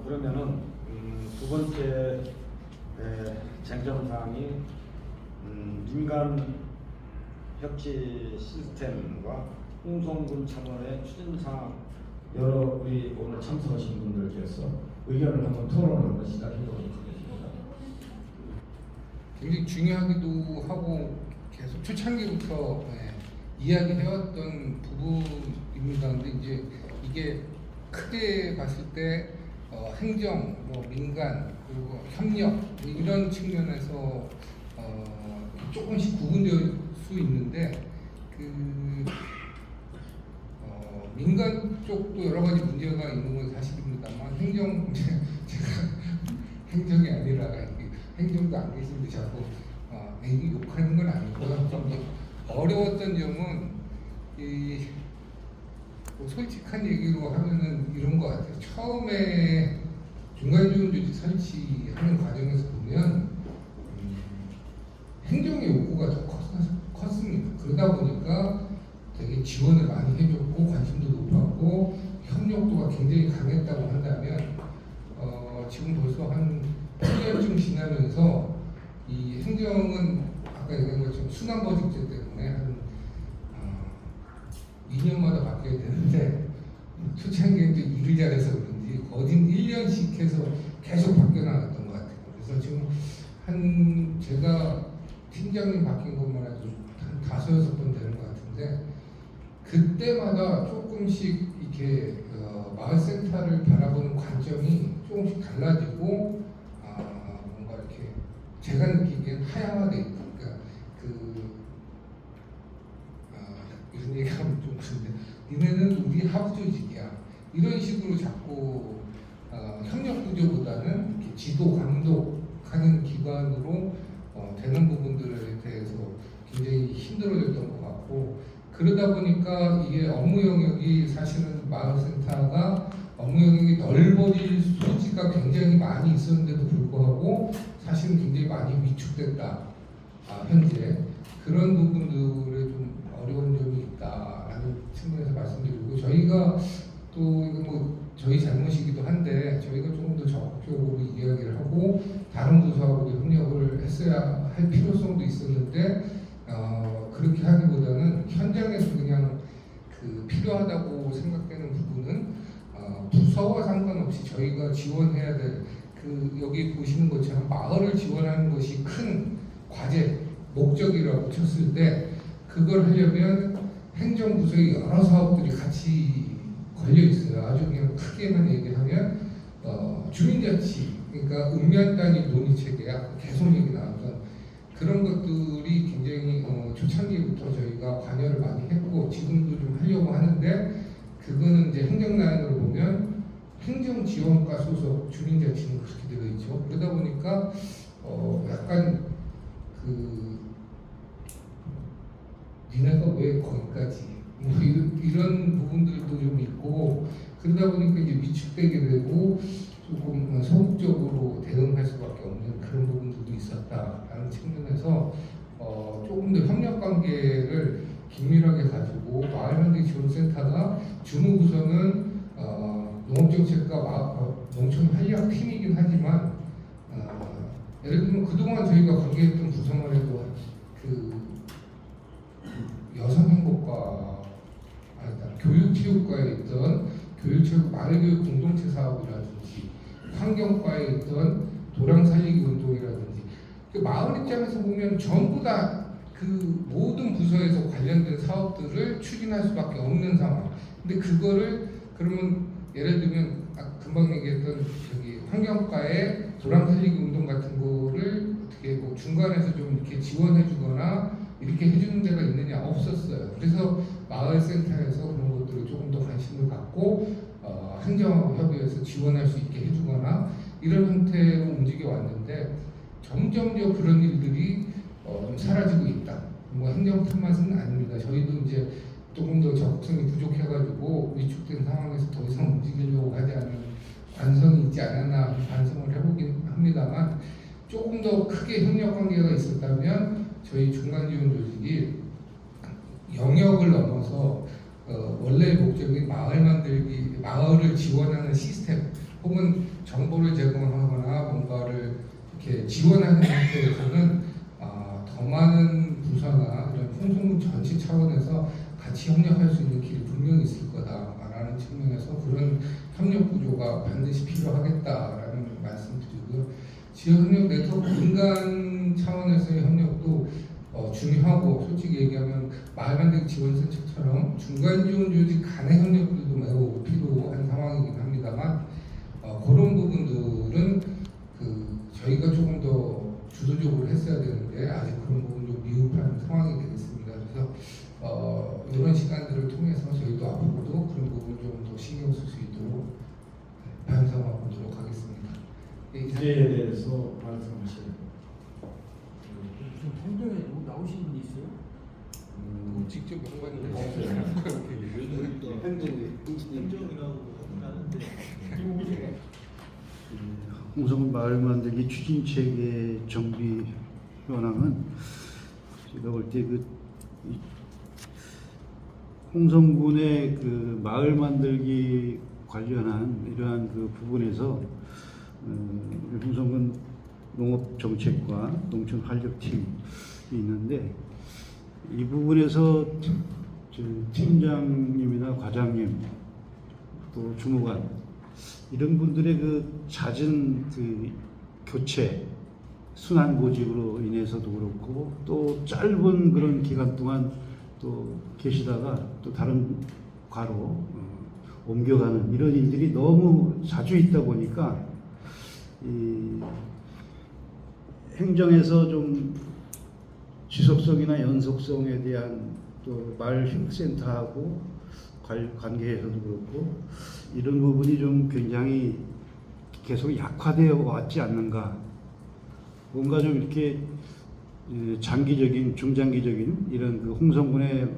그러면은 두 번째 쟁점 사항이 민간 협치 시스템과 홍성군 참원의 추진 사항, 여러 우리 오늘 참석하신 분들께서 의견을 한번 토론을 한번 시작해 보도록 하겠습니다. 굉장히 중요하기도 하고 계속 초창기부터 이야기해왔던 부분입니다. 근데 이제 이게 크게 봤을 때 행정, 민간, 그리고 협력 이런 측면에서 조금씩 구분될 수 있는데 민간 쪽도 여러 가지 문제가 있는 건 사실입니다만 제가 행정이 아니라 행정도 안 계신데 자꾸 욕하는 건 아니고요. 좀 어려웠던 점은 솔직한 얘기로 하면은 이런 것 같아요. 처음에 중간지원조직 설치하는 과정에서 보면 행정의 욕구가 더 컸습니다. 그러다 보니까 되게 지원을 많이 해줬고 관심도 높았고 협력도가 굉장히 강했다고 한다면 지금 벌써 한 8년쯤 지나면서 이 행정은 아까 얘기한 것처럼 순환버직제 때문에 한 2년마다 바뀌어야 되는데 초창기에 또 일을 잘해서 그런지 거진 1년씩 해서 계속 바뀌어 나갔던 것 같아요. 그래서 지금 제가 팀장님 바뀐 것만 해도 한 5-6번 되는 것 같은데 그때마다 조금씩 이렇게 마을센터를 바라보는 관점이 조금씩 달라지고 뭔가 이렇게 제가 느끼기엔 하향화돼 있다. 그러니까 이런 얘기하면 좀 그런데 니네는 우리 하부 조직이야. 이런 식으로 자꾸 협력 구조보다는 이렇게 지도 감독하는 기관으로 되는 부분들에 대해서 굉장히 힘들어졌던 것 같고 그러다 보니까 이게 업무 영역이 사실은 마을센터가 업무 영역이 넓어질 소지가 굉장히 많이 있었는데도 불구하고 사실은 굉장히 많이 위축됐다. 현재 그런 부분들에 좀 어려운 점이 있다라는 측면에서 말씀드리고 저희가 또 이건 저희 잘못이기도 한데 저희가 조금 더 적극적으로 이야기를 하고 다른 부서하고도 협력을 했어야 할 필요성도 있었는데 그렇게 하기보다는 현장에서 그냥 필요하다고 생각되는 부분은 부서와 상관없이 저희가 지원해야 될 여기 보시는 것처럼 마을을 지원하는 것이 큰 과제 목적이라고 쳤을 때 그걸 하려면 행정부서의 여러 사업들이 같이 걸려 있어요. 아주 그냥 크게만 얘기하면 주민자치, 그러니까 읍면 단위 논의 체계야 계속 얘기 나왔던 그런 것들이 굉장히 초창기부터 저희가 관여를 많이 했고 지금도 좀 하려고 하는데 그거는 이제 행정 라인으로 보면 행정지원과 소속 주민자치는 그렇게 되어 있죠. 그러다 보니까 약간 니네가 왜 거기까지 이런 부분들도 좀 있고 그러다 보니까 이제 위축되게 되고 조금 소극적으로 대응할 수밖에 없는 그런 부분들도 있었다라는 측면에서 조금 더 협력 관계를 긴밀하게 가지고 마을현대지원센터가 주무부서는 농업정책과 농촌 활력팀이긴 하지만 예를 들면 그동안 저희가 관계했던 부서만 해도 여성행복과 교육체육과에 있던 교육체육 마을교육 공동체 사업이라든지 환경과에 있던 도랑 살리기 운동이라든지 마을 입장에서 보면 전부 다 모든 부서에서 관련된 사업들을 추진할 수밖에 없는 상황. 근데 그거를 그러면 예를 들면 금방 얘기했던 환경과의 도랑 살리기 운동 같은 거를 어떻게 중간에서 좀 이렇게 지원해주거나 이렇게 해주는 데가 있느냐 없었어요. 그래서 마을센터에서 그런 것들을 조금 더 관심을 갖고 행정협의회에서 지원할 수 있게 해주거나 이런 형태로 움직여 왔는데 점점 더 그런 일들이 좀 사라지고 있다. 행정 탓만은 아닙니다. 저희도 이제 조금 더 적극성이 부족해가지고 위축된 상황에서 더 이상 움직이려고 하지 않은 관성이 있지 않았나 반성을 해보긴 합니다만 조금 더 크게 협력 관계가 있었다면 저희 중간지원 조직이 영역을 넘어서 원래 목적인 마을 만들기, 마을을 지원하는 시스템 혹은 정보를 제공하거나 뭔가를 이렇게 지원하는 형태에서는 더 많은 부서나 이런 홍성군 전체 차원에서 같이 협력할 수 있는 길이 분명히 있을 거다라는 측면에서 그런 협력 구조가 반드시 필요하겠다라는 말씀드리고요. 지역 협력 네트워크 민간 차원에서의 협력도 중요하고, 솔직히 얘기하면 마을 만들기 지원센터처럼 중간 지원 조직 간의 협력들도 매우 필요한 상황이긴 합니다만, 그런 부분들은 저희가 조금 더 주도적으로 했어야 되는데 아직 그런 부분 좀 미흡한 상황이 되겠습니다. 그래서 이런 시간들을 통해서 저희도 앞으로도 그런 부분 좀 더 신경 쓸 수 있도록 반성해 보도록 하겠습니다. 이에 대해서 말씀하시는 무슨 행정에 누구 나오신 분이 있어요? 직접 연관이 홍성군 마을 만들기 추진체계 정비 현황은 제가 볼 때 홍성군의 그 마을 만들기 관련한 이러한 그 부분에서 우리 홍성군 농업정책과 농촌활력팀이 있는데, 이 부분에서 팀장님이나 과장님 또 주무관 이런 분들의 그 잦은 그 교체 순환 보직으로 인해서도 그렇고, 또 짧은 그런 기간 동안 또 계시다가 또 다른 과로 옮겨가는 이런 일들이 너무 자주 있다 보니까 이 행정에서 좀 지속성이나 연속성에 대한 또 마을휴식센터하고 관계에서도 그렇고 이런 부분이 좀 굉장히 계속 약화되어 왔지 않는가. 뭔가 좀 이렇게 장기적인, 중장기적인 이런 그 홍성군의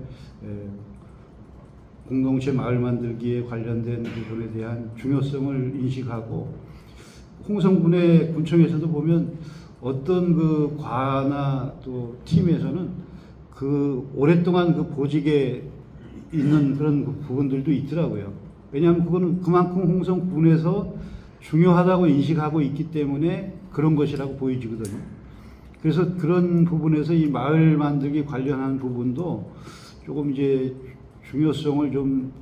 공동체 마을 만들기에 관련된 부분에 대한 중요성을 인식하고, 홍성군의 군청에서도 보면 어떤 그 과나 또 팀에서는 그 오랫동안 그 보직에 있는 그런 그 부분들도 있더라고요. 왜냐하면 그거는 그만큼 홍성군에서 중요하다고 인식하고 있기 때문에 그런 것이라고 보여지거든요. 그래서 그런 부분에서 이 마을 만들기 관련한 부분도 조금 이제 중요성을 좀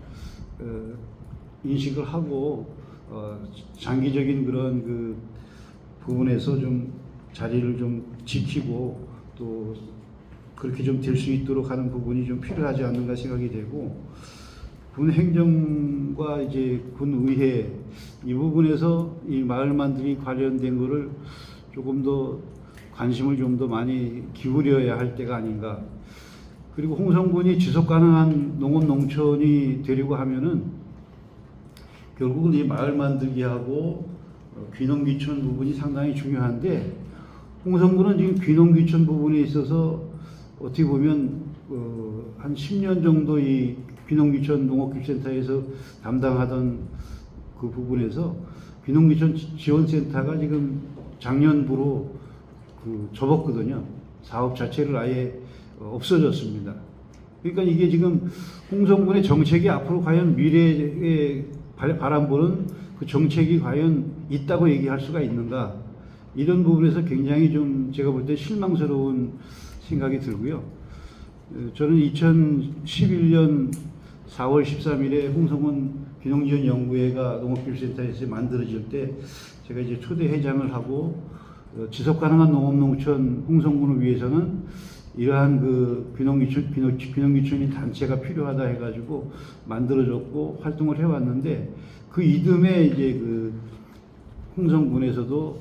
인식을 하고 장기적인 그런 그 부분에서 좀 자리를 좀 지키고 또 그렇게 좀 될 수 있도록 하는 부분이 좀 필요하지 않는가 생각이 되고, 군 행정과 이제 군 의회 이 부분에서 이 마을 만들기 관련된 거를 조금 더 관심을 좀 더 많이 기울여야 할 때가 아닌가. 그리고 홍성군이 지속 가능한 농업 농촌이 되려고 하면은 결국은 이 마을 만들기하고 귀농귀촌 부분이 상당히 중요한데, 홍성군은 지금 귀농귀촌 부분에 있어서 어떻게 보면 한 10년 정도 이 귀농귀촌 농업기술센터에서 담당하던 그 부분에서 귀농귀촌 지원센터가 지금 작년부로 접었거든요. 사업 자체를 아예 없어졌습니다. 그러니까 이게 지금 홍성군의 정책이 앞으로 과연 미래에 바람보는 그 정책이 과연 있다고 얘기할 수가 있는가, 이런 부분에서 굉장히 좀 제가 볼 때 실망스러운 생각이 들고요. 저는 2011년 4월 13일에 홍성군 귀농지원연구회가 농업기술센터에서 만들어질 때 제가 이제 초대 회장을 하고, 지속가능한 농업농촌 홍성군을 위해서는 이러한 그 귀농귀촌인 단체가 필요하다 해가지고 만들어졌고 활동을 해왔는데, 그 이듬해 이제 그 홍성군에서도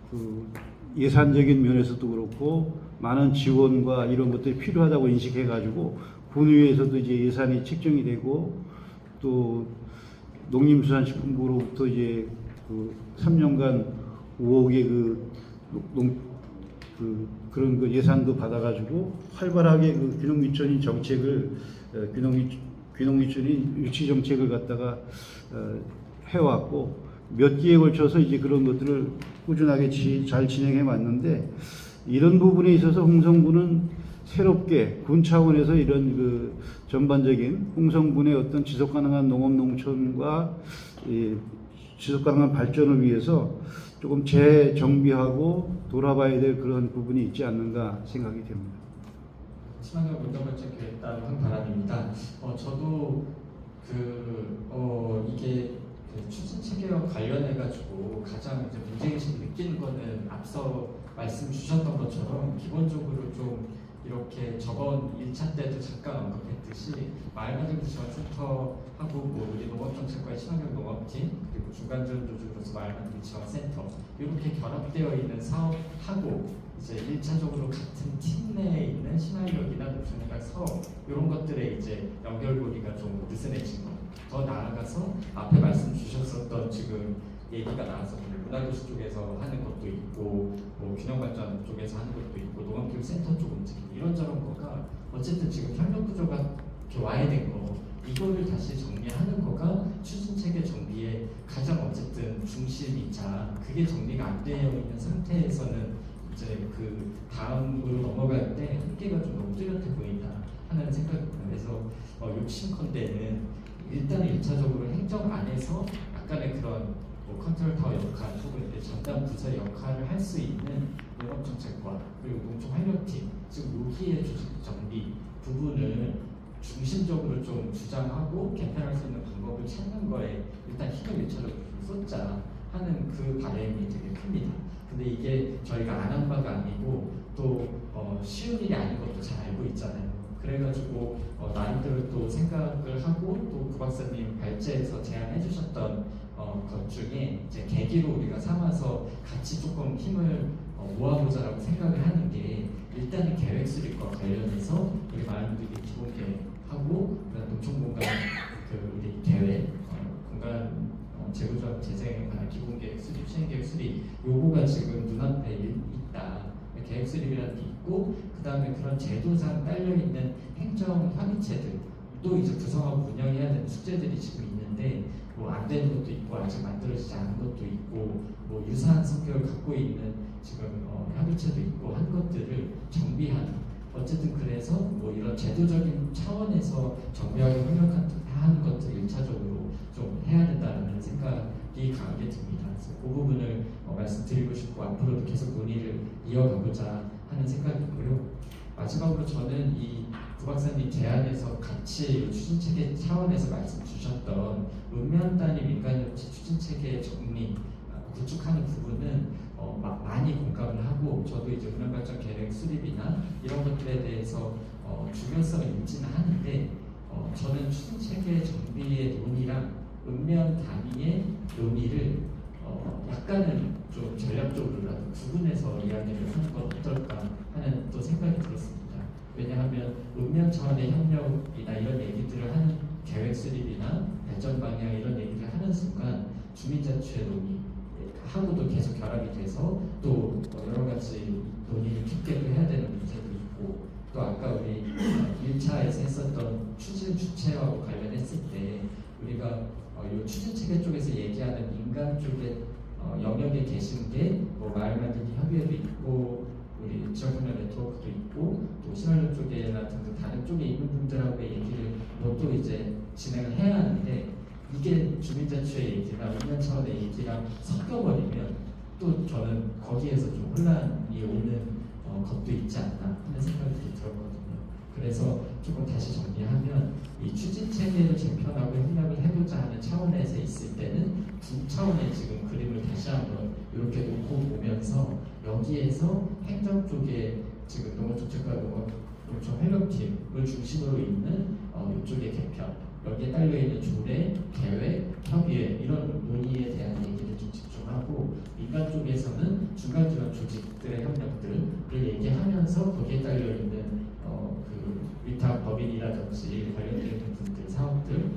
그 예산적인 면에서도 그렇고 많은 지원과 이런 것들이 필요하다고 인식해가지고 군의회에서도 이제 예산이 책정이 되고, 또 농림수산식품부로부터 이제 그 3년간 5억의 그런 그 예산도 받아가지고 활발하게 그 귀농귀촌인 정책을 귀농귀촌인 유치 정책을 갖다가 해왔고, 몇 기에 걸쳐서 이제 그런 것들을 꾸준하게 잘 진행해 왔는데, 이런 부분에 있어서 홍성군은 새롭게 군 차원에서 이런 그 전반적인 홍성군의 어떤 지속 가능한 농업 농촌과 이 지속 가능한 발전을 위해서 조금 재정비하고 돌아봐야 될 그런 부분이 있지 않는가 생각이 됩니다. 친환경 문화발전 계획단 황바람입니다. 저도 이게 추진 체계와 관련해 가지고 가장 이제 문제의식 느끼는 거는 앞서 말씀 주셨던 것처럼 기본적으로 좀 이렇게 저번 1차 때도 잠깐 언급했듯이 마을만들기 지원센터하고 뭐 우리 농업정책과의 친환경 농업팀 그리고 중간지원조직으로서 마을만들기 지원센터 이렇게 결합되어 있는 사업하고 이제 1차적으로 같은 팀 내에 있는 신활력이나 노천회관 사업 이런 것들의 이제 연결고리가 좀 느슨해진 것. 더 나아가서 앞에 말씀 주셨었던 지금 얘기가 나와서 문화교수 쪽에서 하는 것도 있고 뭐 균형발전 쪽에서 하는 것도 있고 농업교육센터 쪽 움직임 이런저런 거가 어쨌든 지금 협력구조가 이렇게 와야 된 거 이거를 다시 정리하는 거가 추진체계 정비의 가장 어쨌든 중심이자 그게 정리가 안 되어 있는 상태에서는 이제 그 다음으로 넘어갈 때 한계가 좀 너무 뚜렷해 보인다 하는 생각입니다. 그래서 욕심컨대는 일단 1차적으로 행정 안에서 약간의 그런 컨트롤 타워 역할 혹은 전담 부서 역할을 할 수 있는 농업정책과 그리고 농촌 활력팀 지금 여기에 조직 정비 부분을 중심적으로 좀 주장하고 개편할 수 있는 방법을 찾는 거에 일단 힘을 1차적으로 쏟자 하는 그 바람이 되게 큽니다. 근데 이게 저희가 안 한 바가 아니고 또 쉬운 일이 아닌 것도 잘 알고 있잖아요. 그래가지고 나름대로 또 생각을 하고 또 구 박사님 발제에서 제안해 주셨던 것 중에 이제 계기로 우리가 삼아서 같이 조금 힘을 모아보자라고 생각을 하는 게 일단은 계획 수립과 관련해서 우리 마을들이 기본 계획하고 농촌공간 그 우리 계획 공간 재구조합 재생에 관한 기본 계획 수립 시행 계획 수립 요거가 지금 눈앞에 있다. 계획 수립이라는 게 있고 그 다음에 그런 제도상 딸려 있는 행정 협의체들 또 이제 구성하고 운영해야 되는 숙제들이 지금 있는데 뭐 안 되는 것도 있고 아직 만들어지지 않은 것도 있고 뭐 유사한 성격을 갖고 있는 지금 협의체도 있고 한 것들을 정비하는 어쨌든 그래서 뭐 이런 제도적인 차원에서 정비하고 협력하는 것들 1차적으로 좀 해야 된다는 생각이 강하게 듭니다. 그래서 그 부분을 말씀드리고 싶고 앞으로도 계속 논의를 이어가고자 하는 생각이고요. 마지막으로 저는 이 구 박사님 제안에서 같이 추진체계 차원에서 말씀 주셨던 읍면 단위 민간협치 추진체계 정리 구축하는 부분은 많이 공감을 하고 저도 이제 읍면발전 계획 수립이나 이런 것들에 대해서 중요성을 인지는 하는데 저는 추진체계 정비의 논의랑 읍면 단위의 논의를 약간은 좀 전략적으로라도 구분해서 이야기를 하는 건 어떨까 하는 또 생각이 들었습니다. 왜냐하면 읍면 차원의 협력이나 이런 얘기들을 하는 계획 수립이나 발전 방향 이런 얘기를 하는 순간 주민자치의 논의하고도 계속 결합이 돼서 또 여러 가지 논의를 깊게도 해야 되는 문제도 있고 또 아까 우리 1차에서 했었던 추진 주체하고 관련했을 때 우리가 이 추진체계 쪽에서 얘기하는 민간 쪽의 영역에 계신 게 뭐 마을만들기 협의회도 있고 우리 지역협력 네트워크도 있고 또 신활력 쪽에나 등등 다른 쪽에 있는 분들하고의 얘기를 뭐 또 이제 진행을 해야 하는데 이게 주민자치의 얘기나 읍면 차원의 얘기랑 섞여버리면 또 저는 거기에서 좀 혼란이 오는 것도 있지 않나 하는 생각이 들었거든요. 그래서 조금 다시 정리하면 이 추진체계를 재편하고 협력을 해보자 하는 차원에서 있을 때는 두 차원의 지금 그림을 다시 한번 이렇게 놓고 보면서 여기에서 행정 쪽에 지금 농업정책과 농촌 활력팀을 중심으로 있는 이쪽의 개편 여기에 딸려있는 조례, 계획, 협의회 이런 논의에 대한 얘기를 좀 집중하고 민간 쪽에서는 중간지원 조직들의 협력들을 얘기하면서 거기에 딸려있는 그 위탁 법인이라든지 관련된 분들, 사업들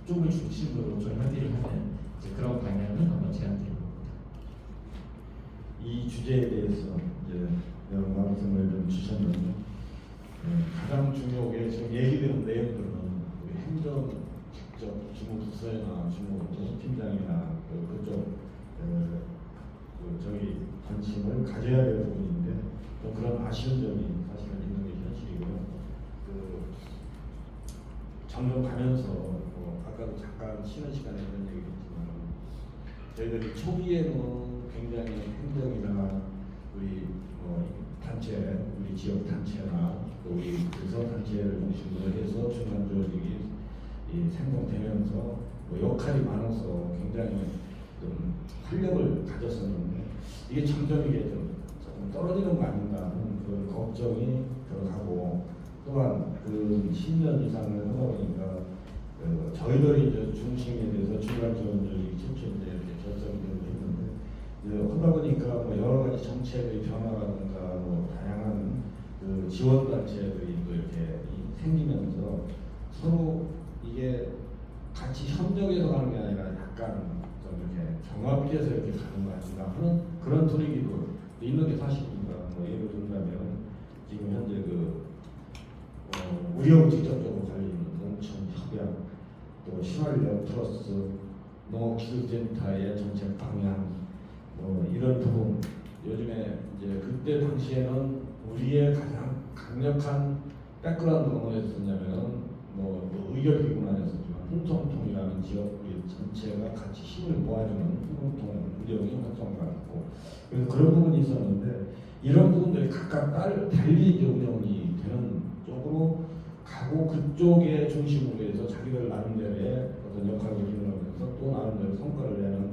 쪽을 중심으로 좀 협의를 하는 이제 그런 방향을 한번 제안드립니다. 이 주제에 대해서 이제 여러 말씀을 좀 주셨는데 가장 중요하게 지금 얘기되는 내용들은 우리 행정 직접 주무부서나 주무팀장이나 그쪽 저기 관심을 가져야 될 부분인데 또 그런 아쉬운 점이 사실은 있는 게 현실이고요. 점점 가면서 아까도 잠깐 쉬는 시간에 그런 얘기했지만 저희들이 초기에는 굉장히 행정이나 우리 단체, 우리 지역 단체나 또 우리 부서 단체를 중심으로 해서 중간 조직이 생성되면서 역할이 많아서 굉장히 좀 활력을 가졌었는데 이게 점점 이게 좀 조금 떨어지는 거 아닌가 하는 그런 걱정이 들어가고 또한 그 10년 이상을 하다 보니까 저희들이 이제 중심에 대해서 중간 지원 조직이 최초 이제 이렇게 결정되고 했는데 이제 하다 보니까 여러 가지 정책의 변화라든가 다양한 그 지원 단체들이 또 이렇게 생기면서 서로 이게 같이 협력해서 가는 게 아니라 약간 좀 이렇게 경합돼서 이렇게 가는 거 아닌가 하는 그런 분위기도 있는 게 사실입니다. 예를 들자면 지금 현재 우리하고 직접적으로 관련 있는 농촌 협약, 또 신활력 플러스 농업기술센터의 정책 방향, 이런 부분 요즘에 이제 그때 당시에는 우리의 가장 강력한 백그라운드가 뭐였었냐면은 의결기구는 아니었었지만 홍성통이라는 지역 우리 전체가 같이 힘을 모아주는 홍성통 운영이 활성화됐고 그래서 그런 부분이 있었는데 이런 부분들이 각각 달리 이제 운영이 되는 쪽으로 가고 그쪽에 중심으로 해서 자기들 나름대로의 어떤 역할을 기능하면서 또 나름대로 성과를 내는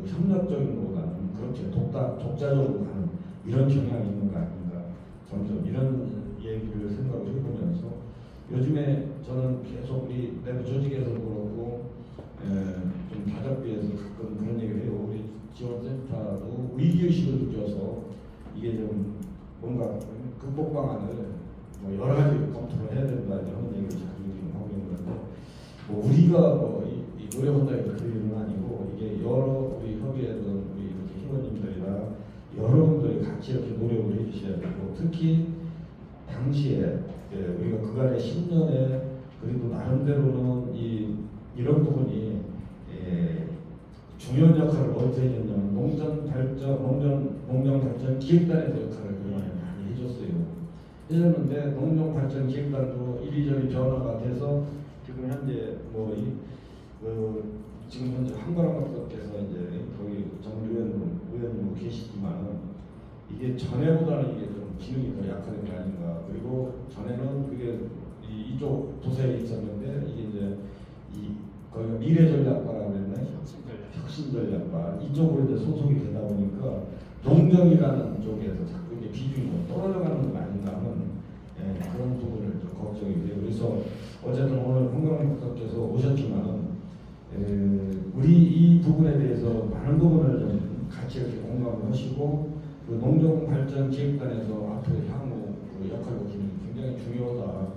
협력적인 것보다는 그렇게 독자적으로 가는 이런 경향이 있는 거 아닌가 점점 이런 얘기를 생각을 해보면서 요즘에 저는 계속 우리 내부 조직에서도 그렇고 좀 다잡비에서 가끔 그런 얘기를 해요. 우리 지원센터도 위기의식을 느껴서 이게 좀 뭔가 극복 방안을 여러 가지 검토를 해야 된다 이런 얘기를 자주 하고 있는데 우리가 이 노래본다 해서 그 일은 아니고 이게 여러 우리 협의했던 우리 이렇게 회원님들이나 여러분들이 같이 이렇게 노력을 해주셔야 되고 특히 당시에 우리가 그간의 10년에 그래도 나름대로는 이런 부분이 중요한 역할을 어디서 해줬냐면 농정발전 기획단에서 역할을 많이 해줬는데 농정발전기획단도 이리저리 변화가 돼서 지금 현재 지금 현재 한가람박사께서 이제 거기 정의원으로 계시지만 이게 전에보다는 이게 좀 기능이 더 약화된 게 아닌가. 그리고 전에는 그게 이쪽 부서에 있었는데 이게 이제 거기가 미래전략과라고 그랬나요? 혁신전략과 이쪽으로 이제 소속이 되다 보니까 농정이라는 쪽에서 자꾸 이제 비중이 떨어져가는 건 아닌가 하는 그런 부분을 좀 걱정이 돼요. 그래서 어쨌든 오늘 홍경민 박사께서 오셨지만 우리 이 부분에 대해서 많은 부분을 좀 같이 이렇게 공감을 하시고 그 농정발전기획단에서 앞으로 향후 그 역할과 기능이 굉장히 중요하다.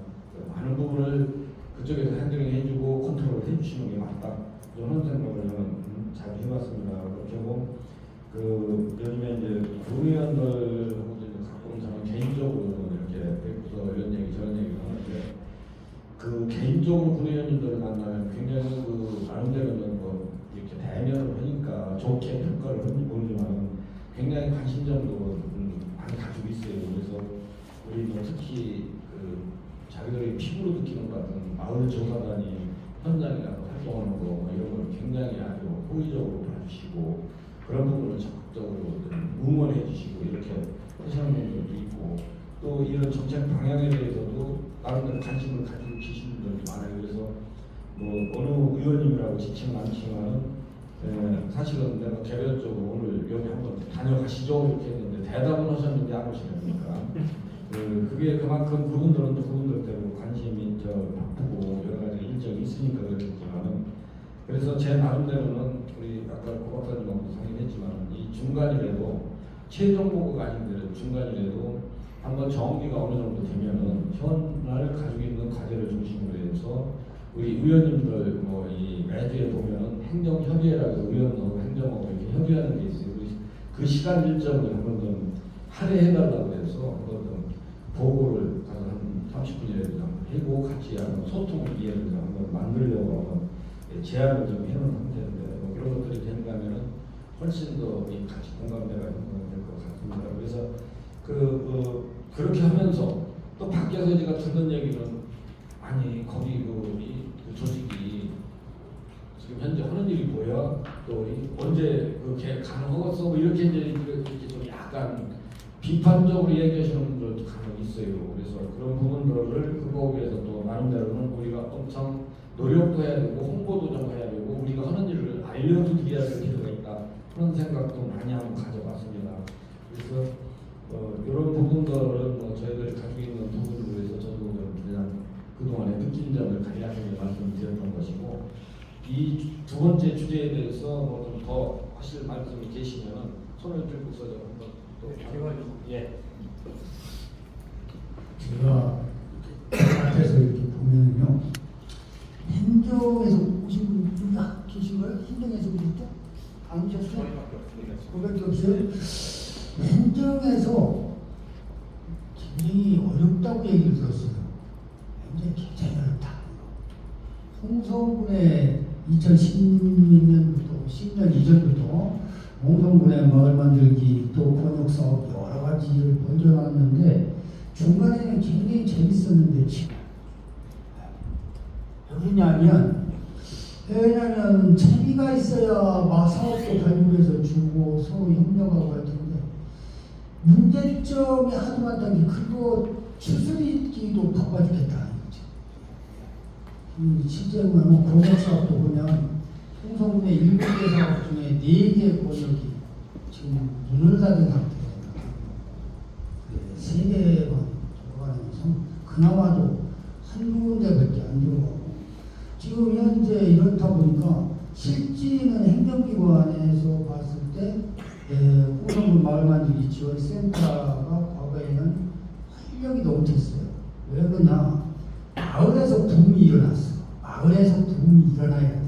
많은 부분을 그쪽에서 핸들링 해주고 컨트롤 해주시는 게 맞다. 이런 생각을 저는 잘 해봤습니다. 그리고 요즘에 이제 국회의원들하고 가끔 저는 개인적으로 이렇게 뵙고서 이런 얘기 저런 얘기를 하는데 그 개인적으로 국회의원님들을 만나면 굉장히 나름대로는 이렇게 대면을 하니까 좋게 평가를 하는지 모르지만 굉장히 관심점도 많이 가지고 있어요. 그래서 우리 특히 자기들이 피부로 느끼는 것 같은 마을 조사단이 현장에 가서 활동하는 거 이런 걸 굉장히 아주 호의적으로 봐주시고 그런 부분을 적극적으로 응원해 주시고 이렇게 하시는 분들도 있고 또 이런 정책 방향에 대해서도 나름대로 관심을 가지고 계시는 분들도 많아요. 그래서 어느 의원님이라고 지칭은 않지만은 사실은 내가 개별적으로 오늘 여기 한번 다녀가시죠 이렇게 했는데 대답은 하셨는데 안 오시니까 그게 그만큼 그분들은 또 그분들대로 관심이 바쁘고 여러 가지 일정이 있으니까 그렇겠지만은 그래서 제 나름대로는 우리 아까 고 박사님하고 상의했지만 이 중간이라도 최종 보고가 아닌데 중간이라도 한번 정비가 어느 정도 되면은 현날 가지고 있는 과제를 중심으로 해서 우리 의원님들 이 매주에 보면은 행정협의회라고 해서 의원하고 행정하고 이렇게 협의하는 게 있어요. 그 시간 일정을 한번 좀 할애해달라고 해서 한번 좀 보고를 가서 한 30분이라도 하고 같이 한번 소통 기회를 한번 만들려고 한번 제안을 좀 해놓은 상태인데 그런 것들이 된다면은 훨씬 더 같이 공감대가 될 것 같습니다. 그래서 그렇게 하면서 또 밖에서 제가 듣는 얘기는 아니 거기 조직이 지금 현재 하는 일이 뭐야? 또 언제 그렇게 가능하겠어? 뭐 이렇게 이제 좀 약간 비판적으로 얘기하시는 분들도 간혹 있어요. 그래서 그런 부분들을 극복하기 위해서 또 나름대로는 우리가 엄청 노력도 해야 되고 홍보도 좀 해야 되고 우리가 하는 일을 알려드려야 될 필요가 있다. 그런 생각도 많이 한번 가져봤습니다. 그래서 이런 부분들은 뭐 저희들이 가지고 있는 부분을 위해서 저도 그냥 그동안에 느낀 점을 간략하게 말씀드렸던 것이고 이 두 번째 주제에 대해서 뭐 좀 더 하실 말씀이 계시면 손을 들고서 한번 또 예. 제가 앞에서 이렇게 보면요, 행정에서 오신 분이 계신 거예요? 행정에서 오셨죠? 안 오셨어요? 그밖에 없어요? 행정에서 굉장히 어렵다고 얘기를 들었어요. 굉장히 어렵다. 홍성군의 2016년부터 10년 이전부터 홍성군의 마을 만들기 또 번역 사업 여러 가지를 벌여놨는데 중간에는 굉장히 재밌었는데 지금 왜냐면 재미가 있어야 막 사업도 발굴해서 주고 서로 협력하고 할 텐데 문제점이 하도 많다는 게 그거 추스리기도 바빠 죽겠다. 실제 보면 번역 사업도 보면 홍성군의 7개 사업 중에 4개 번역이 지금 문을 닫은 상태예요. 3개만 들어가면서 그나마도 한 군데밖에 안 들어가고 지금 현재 이렇다 보니까 실질은 행정기관에서 봤을 때 홍성군 마을만들기 지원센터가 과거에는 활력이 넘쳤어요. 왜 그러냐? 마을에서 붐이 일어났어. 마을에서 붐이 일어나야 돼요.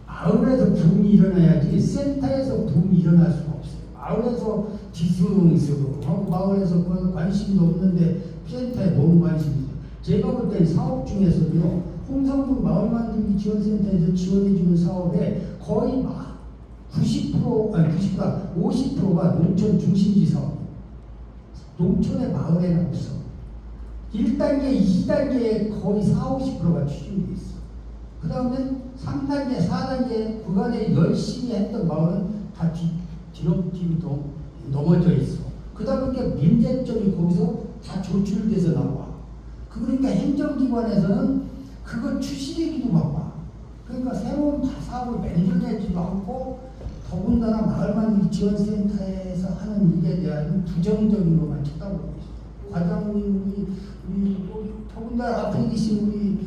마을에서 붐이 일어나야지 센터에서 붐이 일어날 수가 없어요. 마을에서 뒤숭숭하고 마을에서 관심도 없는데 센터에 너무 관심이 있어요. 제가 볼 때 사업 중에서요, 홍성군 마을만들기 지원센터에서 지원해주는 사업에 거의 막 50%가 농촌 중심지 사업이에요. 농촌의 마을에는 없어. 1단계, 2단계에 거의 40~50%가 추진돼 있어. 그 다음에 3단계, 4단계 그간에 열심히 했던 마을은 다 뒤로 넘어져 있어. 그 다음에 문제점이 거기서 다 조출돼서 나와. 그러니까 행정기관에서는 그걸 추진하기도 바빠. 그러니까 새로운 사업을 만들어내지도 않고 더군다나 마을만들기 지원센터에서 하는 일에 대한 부정적으로만 쳐다보고 있어. 과장님이 더군다나 앞에 계신 우리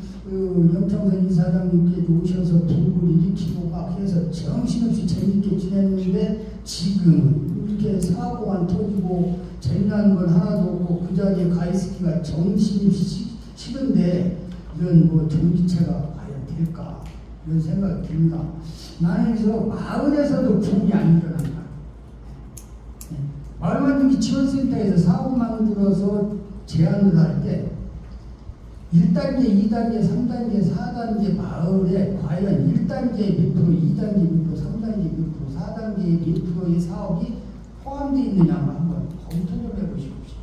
영창선 이사장님께도 오셔서 불을 일으키고 막 해서 정신없이 재밌게 지냈는데 지금은 이렇게 사고만 터지고 재미난 건 하나도 없고 그 자리에 가 있기가 정신이 싫은데 이런 뭐 정치체가 과연 될까 이런 생각이 듭니다. 나는 그래서 마을에서도 붐이 안 일어난다. 마을만들기 지원센터에서 사업 만들어서 제안을 할 때 1단계, 2단계, 3단계, 4단계 마을에 과연 1단계 몇 프로, 2단계 몇 프로, 3단계 몇 프로, 4단계 몇 프로의 사업이 포함되어 있느냐만 한번 검토를 해보십시오.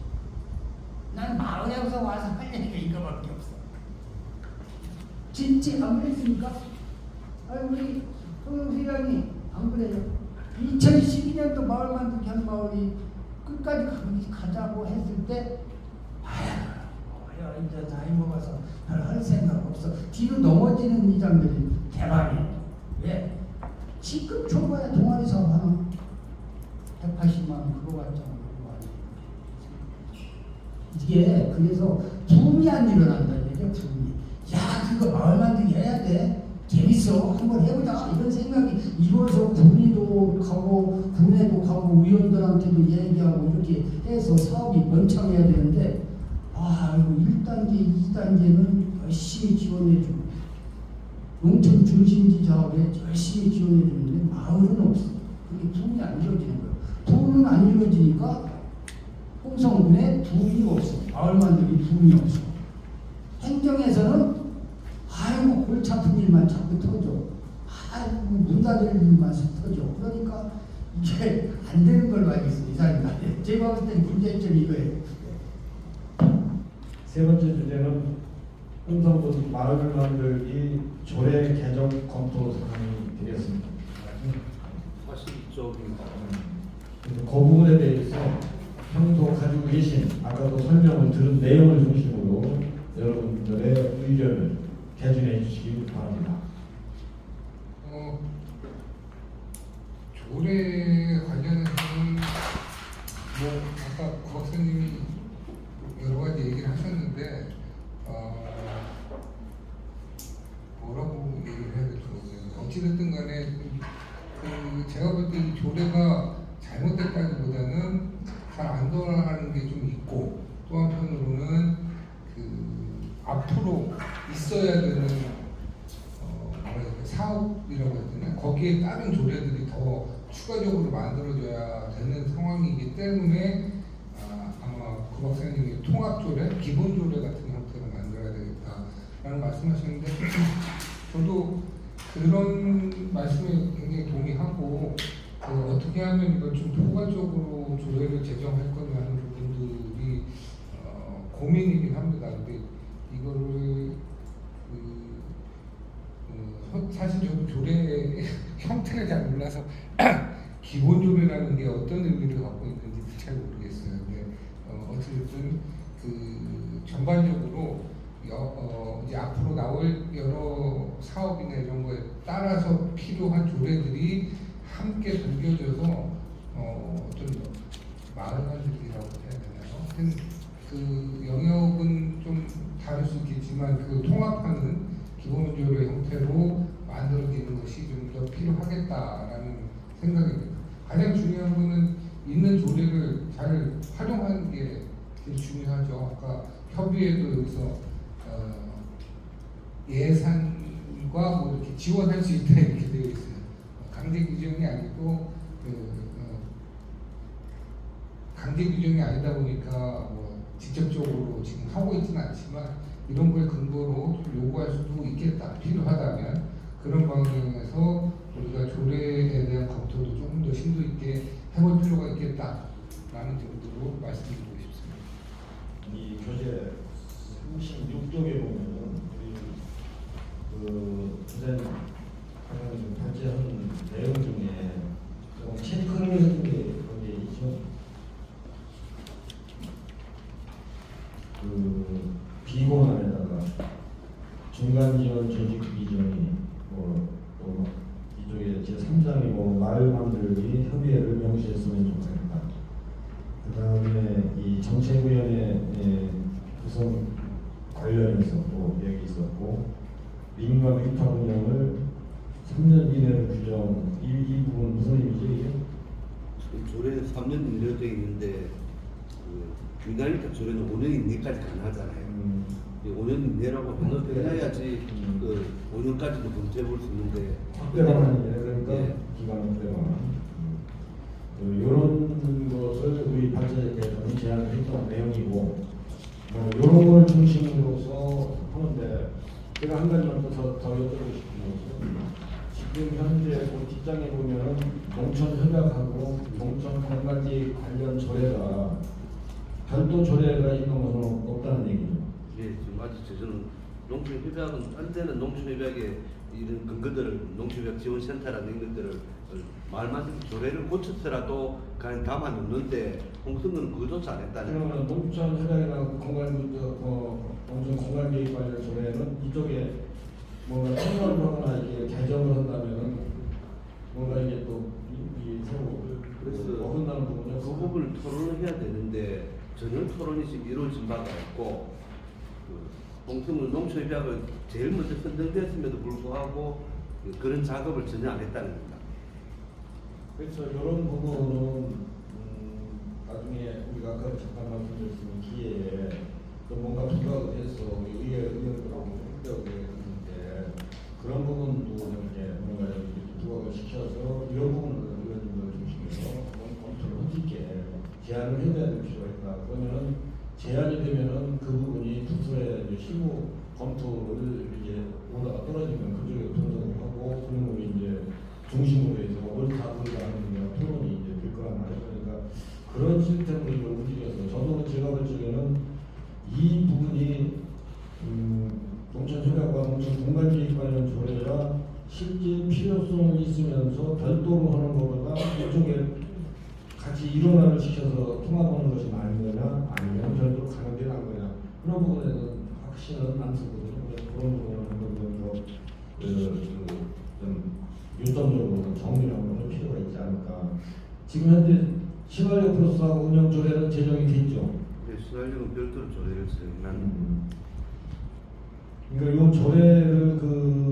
난 마을에서 와서 할 얘기가 이거밖에 없어. 진짜 안 그랬습니까? 우리 소영수장이 안 그래요? 2012년도 마을 만들기 한 마을이 끝까지 가자고 했을 때 야 이제 나이 먹어서 별 할 생각 없어. 뒤로 넘어지는 이장들이 대박이에요. 왜? 지금 초반에 동아리 사업 하나 180만 원 그거 같잖아. 이게 그래서 붐이 안 일어난다. 이게 붐이. 야 그거 마을 만들기 해야 돼. 재밌어. 한번 해보자. 이런 생각이 이루어서 군의도 가고 군에도 가고 위원들한테도 얘기하고 이렇게 해서 사업이 번창해야 되는데 이거 1단계, 2단계는 열심히 지원해주고 농촌 중심지 사업에 열심히 지원해주는데 마을은 없어. 그게 붐이 안 이루어지는 거예요. 붐은 안 이루어지니까 홍성군에 붐이 없어. 마을 만들기 붐이 없어. 행정에서는 아이고 골치 아픈 일만 자꾸 터져. 아이고 문 닫을 일만 터져. 그러니까 이게 안 되는 걸로 알고 있어요. 이사입니다. 제가 봤을 때 문제점이 이거예요. 세 번째 주제는 홍성군 마을 만들기 조례 개정 검토 사항이 되겠습니다. 사실 이쪽입니다. 그래서 그 부분에 대해서 평소 가지고 계신 아까도 설명을 들은 내용을 중심으로 여러분들의 의견을 개진해 주시기 바랍니다. 조례 관련해서는 뭐 아까 구 박사님이 여러 가지 얘기를 하셨는데 뭐라고 얘기를 해야 될지 모르겠는데 어찌됐든 간에 그 제가 볼 때 이 조례가 잘못됐다기보다는 잘 안 돌아가는 게 좀 있고 또 한편으로는 그 앞으로 있어야 되는 사업이라고 해야 되나 거기에 다른 조례들이 더 추가적으로 만들어져야 되는 상황이기 때문에 아마 구 박사님이 통합조례, 기본조례 같은 형태로 만들어야 되겠다라는 말씀하셨는데 저도 그런 말씀에 굉장히 동의하고 어떻게 하면 이걸 좀 포괄적으로 조례를 제정할 거냐 하는 부분들이 고민이긴 합니다. 근데 이거를 사실 저도 조례의 형태를 잘 몰라서 기본 조례라는 게 어떤 의미를 갖고 있는지 잘 모르겠어요. 근데 어쨌든 그 전반적으로 이제 앞으로 나올 여러 사업이나 이런 거에 따라서 필요한 조례들이 함께 담겨져서 어떤 마을만들기라고 해야 되나요? 그 영역은 좀 다를 수 있겠지만 그 통합하는 기본조례 형태로 만들어지는 것이 좀 더 필요하겠다라는 생각입니다. 가장 중요한 것은 있는 조례를 잘 활용하는 게 제일 중요하죠. 아까 협의회도 여기서 예산과 뭐 이렇게 지원할 수 있다 이렇게 되어 있어요. 강제 규정이 아니고 강제 규정이 아니다 보니까 뭐 직접적으로 지금 하고 있지는 않지만 이런 걸 근거로 요구할 수도 있겠다. 필요하다면 그런 방향에서 우리가 조례에 대한 검토도 조금 더 심도 있게 해볼 필요가 있겠다라는 정도로 말씀드리고 싶습니다. 이 교재 36쪽에 보면은 그 선생님 발제한 내용 중에 좀 체크를 해준 게 그런 게 있죠. 그 비공안에다가 중간 지원 조직 비전이 또 이쪽에 제 3장이 뭐 마을 만들기 협의회를 명시했으면 좋겠다. 그 다음에 이 정책위원회 구성 관련해서 또 얘기 있었고 민간 위탁 운영을 3년 이내로 규정 이 부분 무슨 의미죠 이게? 조례 3년 이내로 되어 있는데 그 민간 위탁 조례는 5년 이내까지 가능하잖아요. 5년 이내라고 해야지 그 5년까지도 검토해볼 수 있는데 확대방안이네. 그러니까 예. 기간 확대방안. 이런 것을 우리 발제자께서는 제안을 했던 내용이고 이런 걸 중심으로서 하는데 제가 한 가지만 더 여쭤보고 싶은 것은 지금 현재 그 뒷장에 보면은 농촌협약하고 농촌관광지 관련 조례가 별도 조례가 있는 것은 없다는 얘기죠. 예, 지금 아직 저는 농촌협약은 딴 데는 농촌협약에 이런 근거들을 농촌협약 지원센터라는 것들을 말만큼 조례를 고쳐서라도 그냥 담아 놓는데 홍성은 그것조차 안 했다는 그러면 농촌협약이나 농촌 공간계획 관련 조례는 이쪽에 뭔가 통과를 하거나 이렇게 개정을 한다면은 뭔가 이게 또 이 서로 그래서 어긋나는 부분이 그 부분을 토론을 해야 되는데 전혀 토론이 지금 이루어진 바가 없고 홍성은 농촌협약을 제일 먼저 선정됐음에도 불구하고 그런 작업을 전혀 안 했다는 겁니다. 그래서 이런 부분은 나중에 우리가 아까 잠깐 말씀드렸지만 기회에 또 뭔가 부각을 해서 의견들하고 협력을 했는데 그런 부분도 이렇게 뭔가 이렇게 부각을 시켜서 이런 부분을 의원님들 중심으로 검토를 하시게 제안을 해야 될 필요가 있다. 그러면은 제안이 되면은 그 부분이 부서의 실무 검토를 이제 오다가 떨어지면 그쪽에 분석을 하고 그런 걸 이제 중심으로 해서 옳다 그르다 하는 토론이 이제 될 거란 말이에요. 그러니까 그런 시스템으로 이걸 움직여서 저도 제가 볼 적에는 이 부분이 농촌 공간주의 관련 조례가 실제 필요성이 있으면서 별도로 하는 것보다 이쪽에 같이 일원화를 시켜서 통합하는 것이 나은 거냐 아니면 별도로 가는 게 나은 거냐 그런 부분에는 확신은 안 쓰거든요. 그래서 그런 부분은 한번 좀 유점적으로 정리를 한번 할 필요가 있지 않을까. 지금 현재 시발력 플러스하고 운영 조례는 제정이 됐죠. 네, 신활력은 별도로 조례를 쓰는 그러니까 이 조례를 그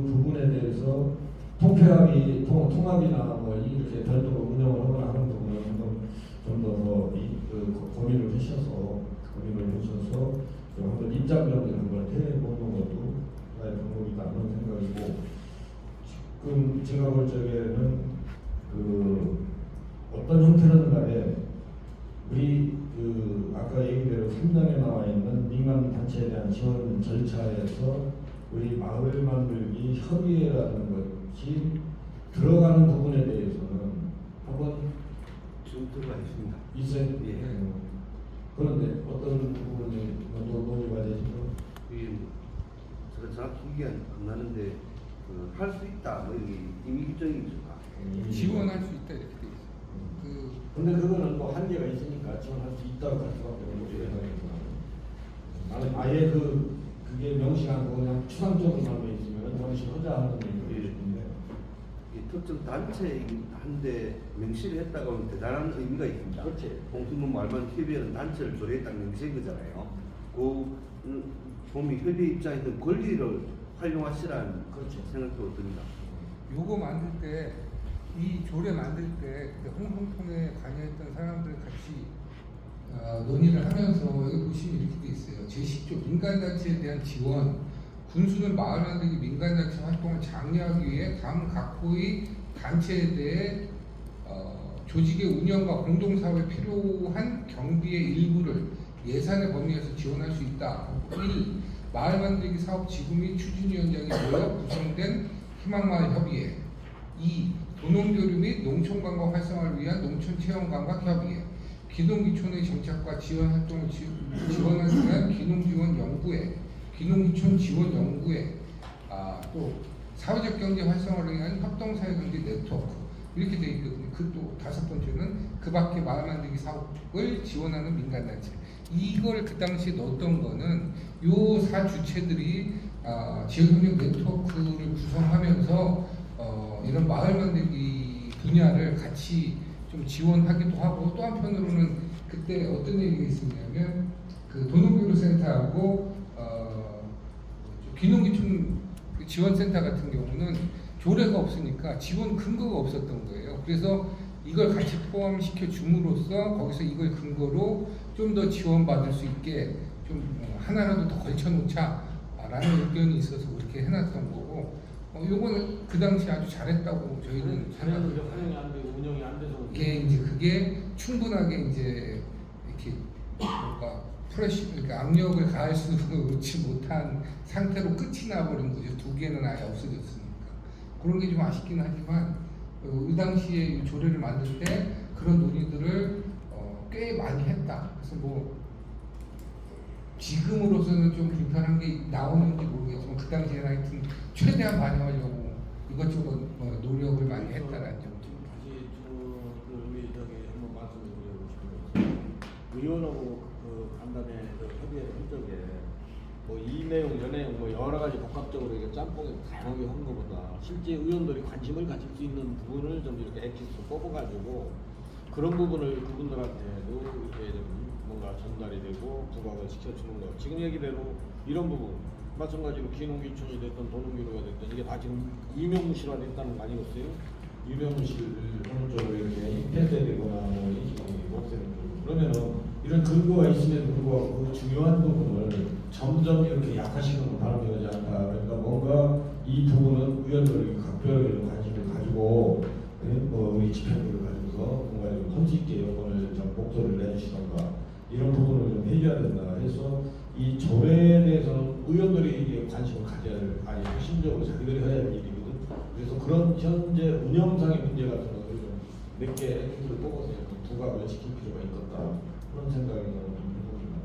부분에 대해서 통합이나 뭐 이렇게 별도로 운영을 하거나 하는 부분은 좀 더 고민을 하셔서 좀 한번 입장 정리를 한번 해보는 것도 하나의 방법이다 하는 생각이고 지금 제가 볼 적에는 어떤 형태로든 간에 우리 아까 얘기대로 3장에 나와 있는 민간 단체에 대한 지원 절차에서 우리 마을 만들기 협의회라는 것이 들어가는 부분에 대해서는 한번 지금 들어가 있습니다. 있어요. 예. 그런데 어떤 부분이 논의가 되시고 제가 정확히 기억이 안 나는데 할 수 있다 뭐 이미 규정이 있을까? 지원할 수 있다 이렇게 돼 있어요. 근데 그거는 또 한계가 있으니까 지원할 수 있다고 할 수밖에 없는 거죠. 나는 아예 그게 명시한 거 그냥 추상적으로만 돼 있으면 명시하자 하는 얘기인데 특정 단체인데 명시를 했다고 하면 대단한 의미가 있습니다. 그렇지. 공수문 말만 협의회는 단체를 조례했다는 명시인 거잖아요. 보면 협의회 입장에서 권리를 활용하시라는 그렇죠. 생각도 듭니다. 요거 만들 때, 이 조례 만들 때 홍성통에 관여했던 사람들 같이 논의를 하면서 여기 보시면 이렇게 돼 있어요. 제10조 민간단체에 대한 지원. 군수는 마을 만들기 민간단체 활동을 장려하기 위해 다음 각호의 단체에 대해 조직의 운영과 공동사업에 필요한 경비의 일부를 예산의 범위에서 지원할 수 있다. 1. 마을 만들기 사업 지구 및 추진위원장이 모여 구성된 희망마을 협의회. 2. 도농교류 및 농촌관광 활성화를 위한 농촌체험관광 협의회. 기농기촌의 정착과 지원 활동을 지원하기 위한 기농지원연구회. 기농기촌 지원연구회. 또 사회적 경제 활성화를 위한 협동사회경제 네트워크. 이렇게 되어 있거든요. 그 또 5번째는 그 밖에 마을 만들기 사업을 지원하는 민간단체. 이걸 그 당시에 넣었던 거는 요 4주체들이 지역협력 네트워크를 구성하면서 이런 마을 만들기 분야를 같이 좀 지원하기도 하고 또 한편으로는 그때 어떤 얘기가 있었냐면 그 도농교류센터하고 귀농기촌 지원센터 같은 경우는 조례가 없으니까 지원 근거가 없었던 거예요. 그래서 이걸 같이 포함시켜 줌으로써 거기서 이걸 근거로 좀 더 지원받을 수 있게 좀 하나라도 더 걸쳐놓자라는 의견이 있어서 그렇게 해놨던 거고 요거는 그 당시 아주 잘했다고 저희는 잘했는데 활용이 안 되고 운영이 안 돼서 이게 이제 그게 충분하게 이제 이렇게 뭔가 그러니까 악력을 가할 수 없지 못한 상태로 끝이 나버린 거죠. 2개는 아예 없어졌으니까. 그런 게 좀 아쉽긴 하지만 이 당시에 조례를 만들 때 그런 논의들을 꽤 많이 했다. 그래서 뭐 지금으로서는 좀 불편한 게 나오는지 모르겠지만 그 당시에는 하여튼 최대한 반영하려고 이것저것 노력을 많이 했다라는 점. 다시 우리 한번 말씀을 드리고 싶은 의원하고 간담회 협의회 한 적에 뭐 이 내용 저 내용 뭐 여러 가지 복합적으로 이게 짬뽕에 다양하게 한 것보다 실제 의원들이 관심을 가질 수 있는 부분을 좀 이렇게 엑시스 뽑아가지고 그런 부분을 그분들한테도 이렇게 좀 뭔가 전달이 되고 부각을 시켜주는 거. 지금 얘기대로 이런 부분 마찬가지로 기농기촌이 됐든 도농교류가 됐든 이게 다 지금 유명무실화됐다는 거 아니겠어요? 유명무실을 어느 쪽으로 이렇게 폐쇄되거나 뭐 인식이 없애는 그러면은 이런 근거가 있음에도 불구하고 그 중요한 부분을 점점 이렇게 약화시키는 발언되지 않다. 그러니까 뭔가 이 부분은 의원들이 각별하게 좀 관심을 가지고 뭐 우리 집행부를 가지고서 뭔가 좀 선수 있게 여건을 좀 목소리를 내주시던가 이런 부분을 좀 해줘야 된다 해서 이 조례에 대해서는 의원들이 이게 관심을 가져야 될 아니 핵심적으로 자기들이 해야 할 일이거든. 그래서 그런 현재 운영상의 문제 같은 것을 좀 몇 개 핵심을 뽑아서 부각을 시킬 필요가 있겠다. 그런 생각이 좀 듭니다.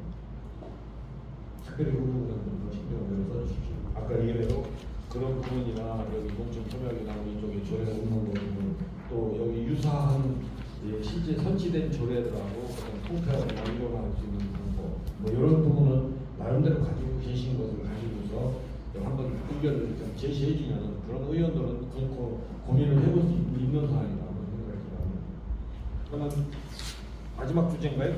특별히 그 부분은 좀 신경을 써주십시오. 아까 얘기대로 그런 부분이나 여기 농촌 협약이나 우리 쪽에 조례가 있는 부분, 또 여기 유사한 실제 설치된 조례들하고 어떤 통폐합을 이론할 수 있는 방법, 뭐 이런 부분은 나름대로 가지고 계신 것을 가지고서 한번 의견을 좀 제시해 주면 그런 의원들은 고민을 해볼 수 있는 사안이다 하는 생각이 듭니다. 그러면 마지막 주제인가요?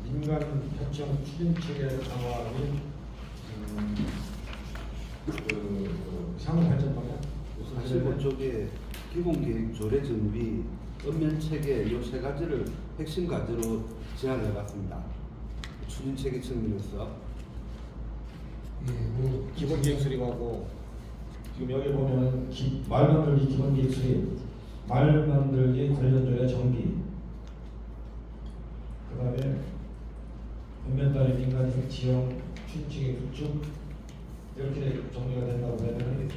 민간 협정 추진 체계 강화 및 상호 발전 방향. 사실 뭐 저게 기본계획 조례 정비 읍면 체계 이 세 가지를 핵심 과제로 제안해 봤습니다. 추진 체계 측면에서 기본 계획 수립하고 지금 여기 보면 말 만들기 기본 계획 수립, 말 만들기 관련 조례 정비, 그다음에 읍면 단위 민간 지형 추진체계 구축 이렇게 정리가 된다고 해야 되는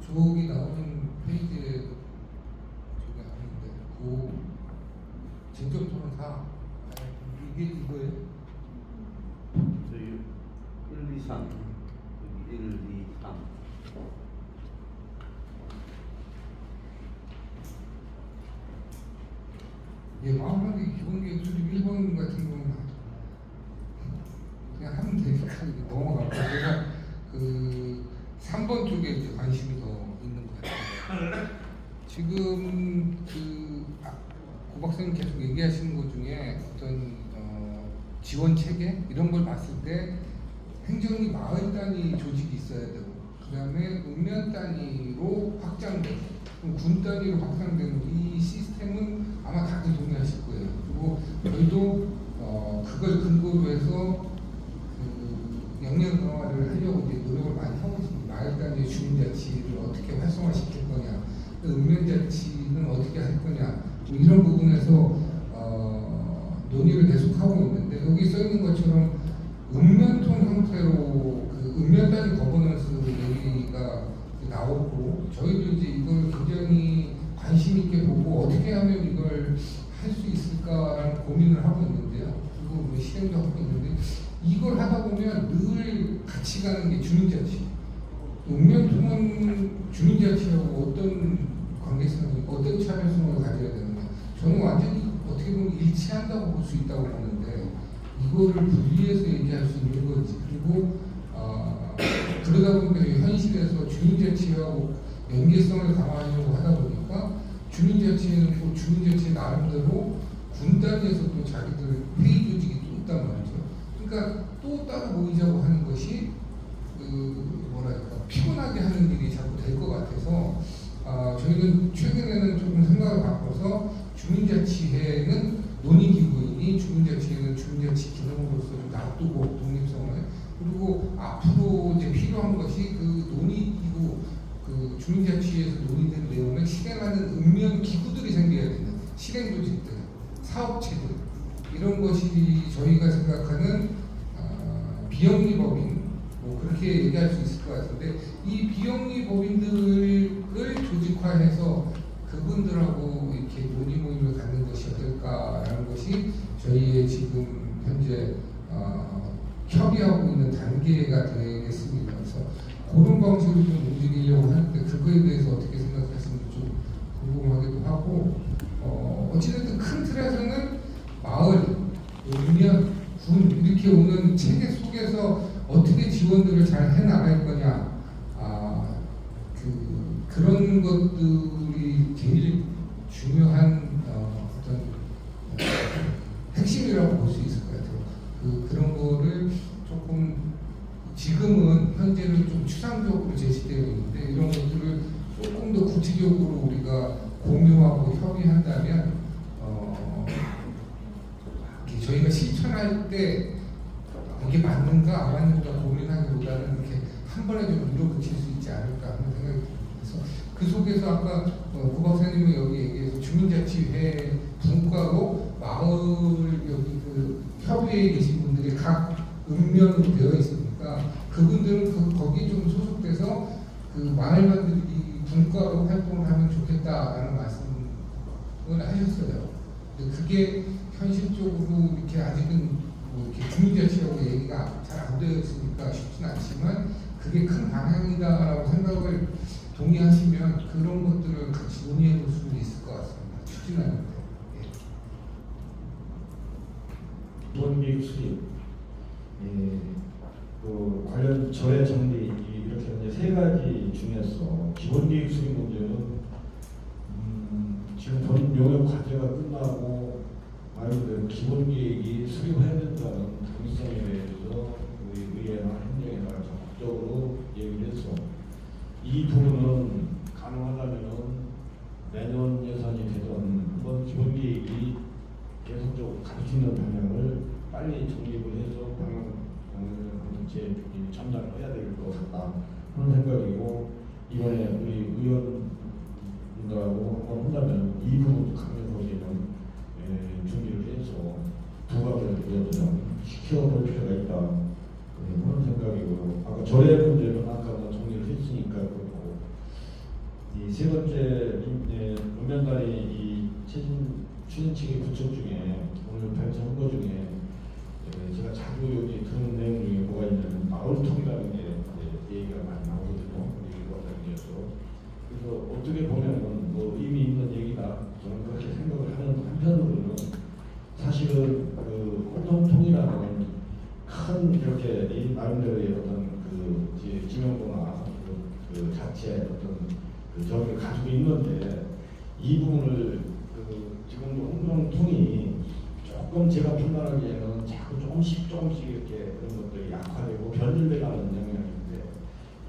저기 나오는 페이지에 저게 아닌데 그 쟁점 토론 4 이게 이거예요? 저희 1, 2, 3 1, 2, 3 마음만들기 기본계획 수립 1번 같은 경우는 그냥 하면 되니까 넘어가고 제가 그 3번 쪽에 이제 관심이 더 있는 것 같아요. 지금 고 박사님 계속 얘기하시는 것 중에 어떤 지원 체계 이런 걸 봤을 때 행정이 마을 단위 조직이 있어야 되고 그다음에 읍면 단위로 확장되고 군 단위로 확장되는 이 시스템은 아마 다들 동의하실 거예요. 그리고 저희도 그걸 근거로 해서 역량 강화를 하려고 이제 노력을 많이 하고 있습니다. 마을 단위의 주민자치를 어떻게 활성화시킬 거냐, 읍면자치는 어떻게 할 거냐, 이런 부분에서 논의를 계속하고 있는데 여기 써 있는 것처럼 읍면통 형태로 그 읍면 단위 거버넌스 얘기가 나오고 저희도 이제 이걸 굉장히 관심 있게 보고 어떻게 하면 이걸 할 수 있을까라는 고민을 하고 있는데요. 그리고 실행도 하고 있는데 이걸 하다 보면 늘 같이 가는 게 주민자치. 읍면통은 주민자치하고 어떤 관계성이, 어떤 차별성을 가져야 되느냐. 저는 완전히 어떻게 보면 일치한다고 볼 수 있다고 보는데 이거를 분리해서 얘기할 수 있는 거지. 그리고 그러다 보니까 현실에서 주민자치하고 연계성을 강화하려고 하다 보니까 주민자치는 또 주민자치 나름대로 군 단위에서 또 자기들 회의 조직이 또 있단 말이죠. 그러니까 또 따로 모이자고 하는 것이 피곤하게 하는 일이 자꾸 될 것 같아서 저희는 최근에는 조금 생각을 바꿔서 주민자치회는 논의기구이니 주민자치회는 주민자치 기능으로서 좀 놔두고 독립성을 그리고 앞으로 이제 필요한 것이 그 논의기구 그 주민자치회에서 논의된 내용을 실행하는 읍면 기구들이 생겨야 되는 실행 조직들, 사업체들 이런 것이 저희가 생각하는 비영리법인 뭐 그렇게 얘기할 수 있을 것 같은데 이 비영리법인들을 조직화해서 그분들하고 이렇게 논의 모임을 갖는 것이 어떨까라는 것이 저희의 지금 현재 협의하고 있는 단계가 되겠습니다. 그래서 그런 방식으로 좀 움직이려고 하는데 그거에 대해서 어떻게 생각하시는지 좀 궁금하기도 하고 어찌됐든 큰 틀에서는 마을, 읍면, 군 이렇게 오는 체계 속에서 어떻게 지원들을 잘 해나갈 거냐 그런 것들이 제일 중요한 어떤 핵심이라고 볼 수 있을 것 같아요. 그런 거를 조금 지금은 현재는 좀 추상적으로 제시되어 있는데 이런 것들을 조금 더 구체적으로 우리가 공유하고 협의한다면 저희가 실천할 때 이게 맞는가 안 맞는가 고민하기보다는 이렇게 한 번에 좀 밀어붙일 수 있지 않을까 하는 생각이 들어서 그 속에서 아까 고 박사님은 여기 얘기해서 주민자치회 분과로 마을 여기 그 협의회에 계신 분들이 각 읍면으로 되어 있으니까 그분들은 거기 좀 소속돼서 그 마을 만들기 분과로 활동을 하면 좋겠다라는 말씀을 하셨어요. 근데 그게 현실적으로 이렇게 아직은 뭐 이렇게 중의대치라고 얘기가 잘 안 되어 있으니까 쉽지는 않지만 그게 큰 방향이다라고 생각을 동의하시면 그런 것들을 같이 논의해 볼 수도 있을 것 같습니다. 추진하는데. 기본계획 수립, 그 관련 절의 정리 이렇게 이제 세 가지 중에서 기본계획 수립 문제는 지금 본 용역 과제가 끝나고 말 그대로 기본계획이 수립해야 된다는 당위성에 대해서 우리 의회나 행정에나 적극적으로 얘기를 해서 이 부분은 가능하다면은 내년 예산이 되던 한번 기본계획이 계속적으로 갈 수 있는 방향을 빨리 정립을 해서 방향을 이제 전달을 해야 될 것 같다 그런 생각이고, 이번에 우리 의원들하고 한번 한다면 이 부분 강력하게는 준비를 해서 부각을 좀 시켜볼 필요가 있다 그런 생각이고, 아까 절의 문제는 아까 정리를 했으니까 그렇고, 이 세 번째 읍면단위 이 추진책의 구축 중에 오늘 발표한 거 중에 제가 자주 여기 듣는 내용 중에 뭐가 있냐면 마을통이라는 게 얘기가 많이 나오거든요. 우리 의원단위에서. 그래서 어떻게 보면은 뭐 이미 있는 얘기다 저는 그렇게 생각을 하는 한편으로는 사실은 그 공동통이라는 큰 이렇게 이 나름대로의 어떤 그 지명도나 그 자체 어떤 그 저기를 가지고 있는데 이 부분을 지금 공동통이 조금 제가 판단하기에는 자꾸 조금씩 이렇게 그런 것들이 약화되고 변질돼가는 영향인데,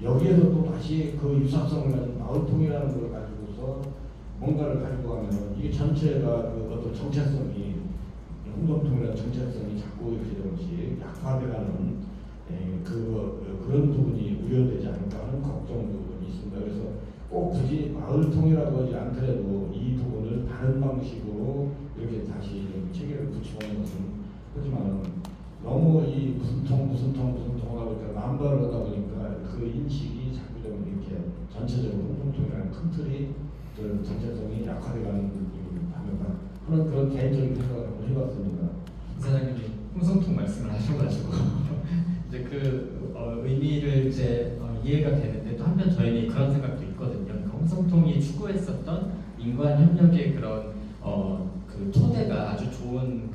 여기에서 또 다시 그 유사성을 가진 마을통이라는 걸 가지고서 뭔가를 가지고 가면 이게 전체가 그 어떤 정체성이 공동통이라는 정체성이 자꾸 이렇게 조금씩 약화돼가는 그런 부분이 우려되지 않을까 하는 걱정도 있습니다. 그래서 꼭 굳이 마을통이라고 하지 않더라도 이 부분을 다른 방식으로 이렇게 다시 체계를 구축하는 것은, 하지만 너무 이 무슨 통 하다 보니까 남발을 하다 보니까 그 인식이 자꾸 좀 이렇게 전체적으로 공동통이라는 큰 틀이 그 전체성이 약화돼가는 느낌을 받는다. 그런 개인적인 생각을 한번 해봤습니다. 이사장님이 홍성통 말씀을 하셔가지고 이제 의미를 이제 이해가 되는데, 또 한편 저희는 그런 생각도 있거든요. 그러니까 홍성통이 추구했었던 인간 협력의 그런 그 토대가 아주 좋은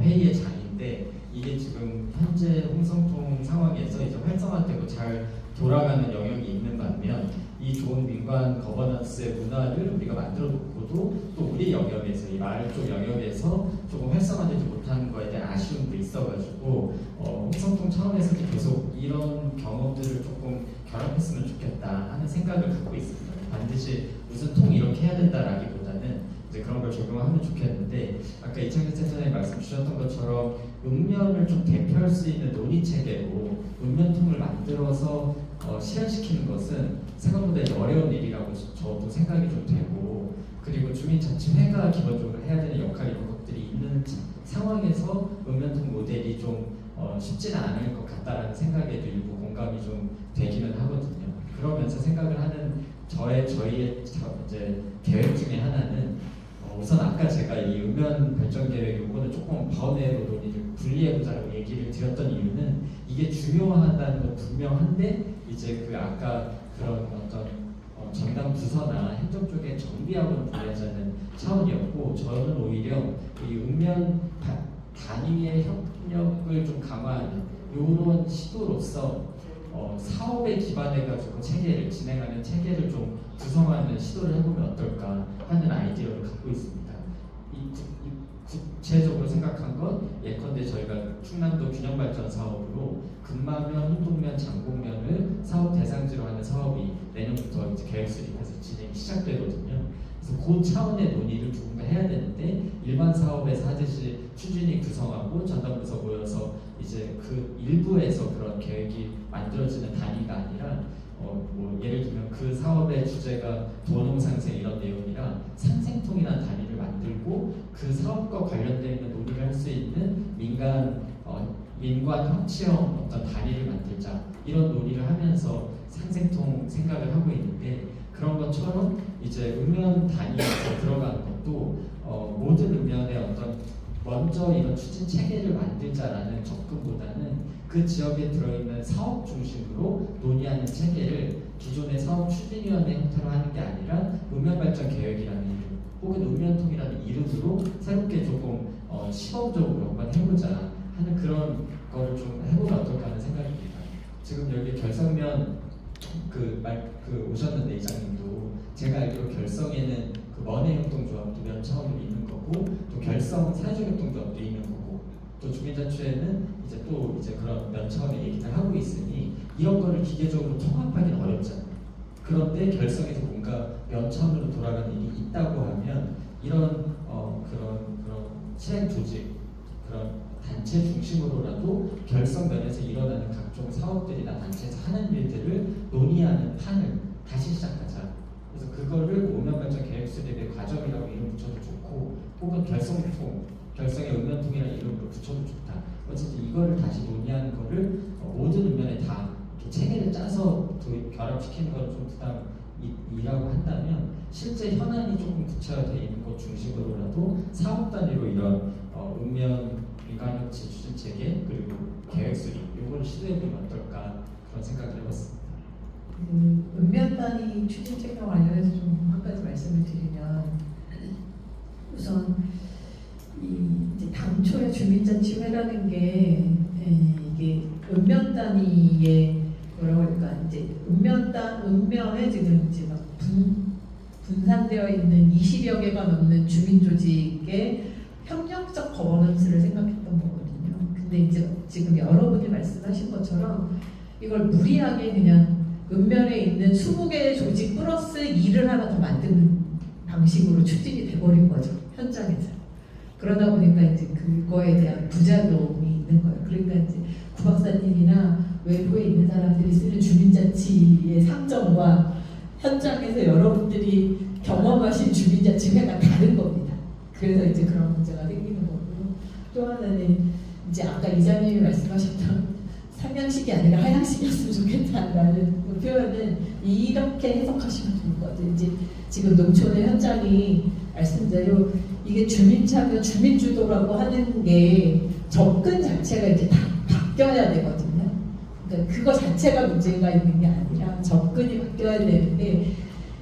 회의의 장인데, 이게 지금 현재 홍성통 상황에서 이제 활성화되고 잘 돌아가는 영역이 있는 반면, 이 좋은 민관 거버넌스의 문화를 우리가 만들어 놓고도 또 우리 영역에서, 이 마을 쪽 영역에서 조금 활성화되지 못하는 거에 대한 아쉬움도 있어가지고 홍성통 차원에서도 계속 이런 경험들을 조금 결합했으면 좋겠다 하는 생각을 갖고 있습니다. 반드시 무슨 통 이렇게 해야 된다라기보다는 이제 그런 걸 적용하면 좋겠는데, 아까 이창규 센터장님 말씀 주셨던 것처럼 읍면을 좀 대표할 수 있는 논의 체계로 읍면통을 만들어서 실현시키는 것은 생각보다 어려운 일이라고 저도 생각이 좀 되고, 그리고 주민자치회가 기본적으로 해야 되는 역할 이런 것들이 있는 상황에서 읍면통 모델이 좀 쉽지는 않을 것 같다라는 생각에도 일부 공감이 좀 되기는 하거든요. 그러면서 생각을 하는 저희의 이제 계획 중에 하나는 우선 아까 제가 이 읍면 발전 계획 요거는 조금 번외로 논의를 분리해보자고 얘기를 드렸던 이유는, 이게 중요하다는 건 분명한데 이제 아까 그런 어떤 전담 부서나 행정 쪽에 정비하고는 분리하자는 차원이었고, 저는 오히려 이 읍면 단위의 협력을 좀 강화하는 이런 시도로서 사업에 기반해가지고 진행하는 체계를 좀 구성하는 시도를 해보면 어떨까 하는 아이디어를 갖고 있습니다. 구체적으로 생각한 건, 예컨대 저희가 충남도 균형발전 사업으로 금마면, 훈동면, 장곡면을 사업 대상지로 하는 사업이 내년부터 이제 계획 수립해서 진행이 시작되거든요. 그래서 그 차원의 논의를 누군가 해야 되는데, 일반 사업에서 하듯이 추진이 구성하고 전담부서 모여서 이제 그 일부에서 그런 계획이 만들어지는 단위가 아니라 뭐 예를 들면 그 사업의 주제가 도농상생 이런 내용이라 상생통이라는 단위를 만들고 그 사업과 관련되어 있는 논의를 할 수 있는 민관 협치형 어떤 단위를 만들자, 이런 논의를 하면서 상생통 생각을 하고 있는데, 그런 것처럼 이제 읍면 단위에서 들어가는 것도 모든 읍면의 어떤 먼저 이런 추진 체계를 만들자라는 접근보다는 그 지역에 들어있는 사업 중심으로 논의하는 체계를 기존의 사업 추진위원회 형태로 하는 게 아니라 읍면발전 계획이라는 이름 혹은 읍면통이라는 이름으로 새롭게 조금 시범적으로 한번 해보자 하는 그런 거를 좀 해보면 어떨까 하는 생각입니다. 지금 여기 결성면 오셨는데 이장님도 제가 알기로 결성에는 그 먼해협동조합도 면 차원으로 있는 거고 또 결성 사회적협동조합도 있는 거고 또 주민자치회는 이제 그런 면 차원의 얘기를 하고 있으니 이런 거를 기계적으로 통합하기는 어렵잖아요. 그런데 결성에서 뭔가 면 차원으로 돌아가는 일이 있다고 하면 이런 그런 실행 조직 그런 단체 중심으로라도 결성 면에서 일어나는 각종 사업들이나 단체에서 하는 일들을 논의하는 판을 다시 시작하자. 그래서 그거를 읍면발전 계획 수립의 과정이라고 이름 붙여도 좋고 혹은 결성통, 결성의 읍면통이라는 이름으로 붙여도 좋다. 어쨌든 이거를 다시 논의하는 거를 모든 읍면에 다 이렇게 체계를 짜서 결합시키는 건 좀 부담이라고 한다면 실제 현안이 조금 구체화되어 있는 것 중심으로라도 사업 단위로 이런 읍면 민간협치 추진 체계 그리고 계획 수립 요거를 시도해보면 어떨까 그런 생각을 해봤습니다. 읍면 단위 추진 체계와 관련해서 좀 한 가지 말씀을 드리면 우선 이제 당초에 주민자치회라는 게 이게 읍면 단위의 뭐라고 할까 이제 읍면에 지금 이제 막 분산되어 있는 20여 개가 넘는 주민조직의 협력적 거버넌스를 생각했던 거거든요. 근데 이제 지금 여러분이 말씀하신 것처럼 이걸 무리하게 그냥 읍면에 있는 20개의 조직 플러스 일을 하나 더 만드는 방식으로 추진이 돼버린 거죠. 현장에서. 그러다 보니까 이제 그거에 대한 부작용이 있는 거예요. 그러니까 이제 구 박사님이나 외부에 있는 사람들이 쓰는 주민자치의 상정과 현장에서 여러분들이 경험하신 주민자치회가 다른 겁니다. 그래서 이제 그런 문제가 생기는 거고요. 또 하나는 이제 아까 이장님이 말씀하셨던 상향식이 아니라 하향식이었으면 좋겠다라는 그 표현은 이렇게 해석하시면 좋을 것 같아요. 이제 지금 농촌의 현장이 말씀대로 이게 주민참여, 주민주도라고 하는 게 접근 자체가 이제 다 바뀌어야 되거든요. 그러니까 그거 자체가 문제가 있는 게 아니라 접근이 바뀌어야 되는데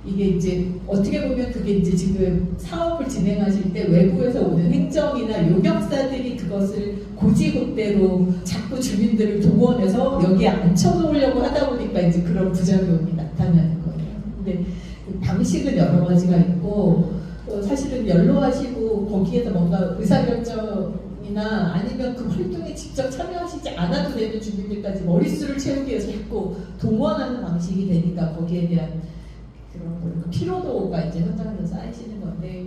이게 이제 어떻게 보면 그게 이제 지금 사업을 진행하실 때 외부에서 오는 행정이나 요격사들이 그것을 고지급대로 자꾸 주민들을 동원해서 여기에 앉혀놓으려고 하다 보니까 이제 그런 부작용이 나타나는 거예요. 근데 방식은 여러 가지가 있고 사실은 연로하시고 거기에서 뭔가 의사결정이나 아니면 그 활동에 직접 참여하시지 않아도 되는 주민들까지 머릿수를 채우기 위해서 자꾸 동원하는 방식이 되니까 거기에 대한 그런 피로도가 이제 현장에서 쌓이시는 건데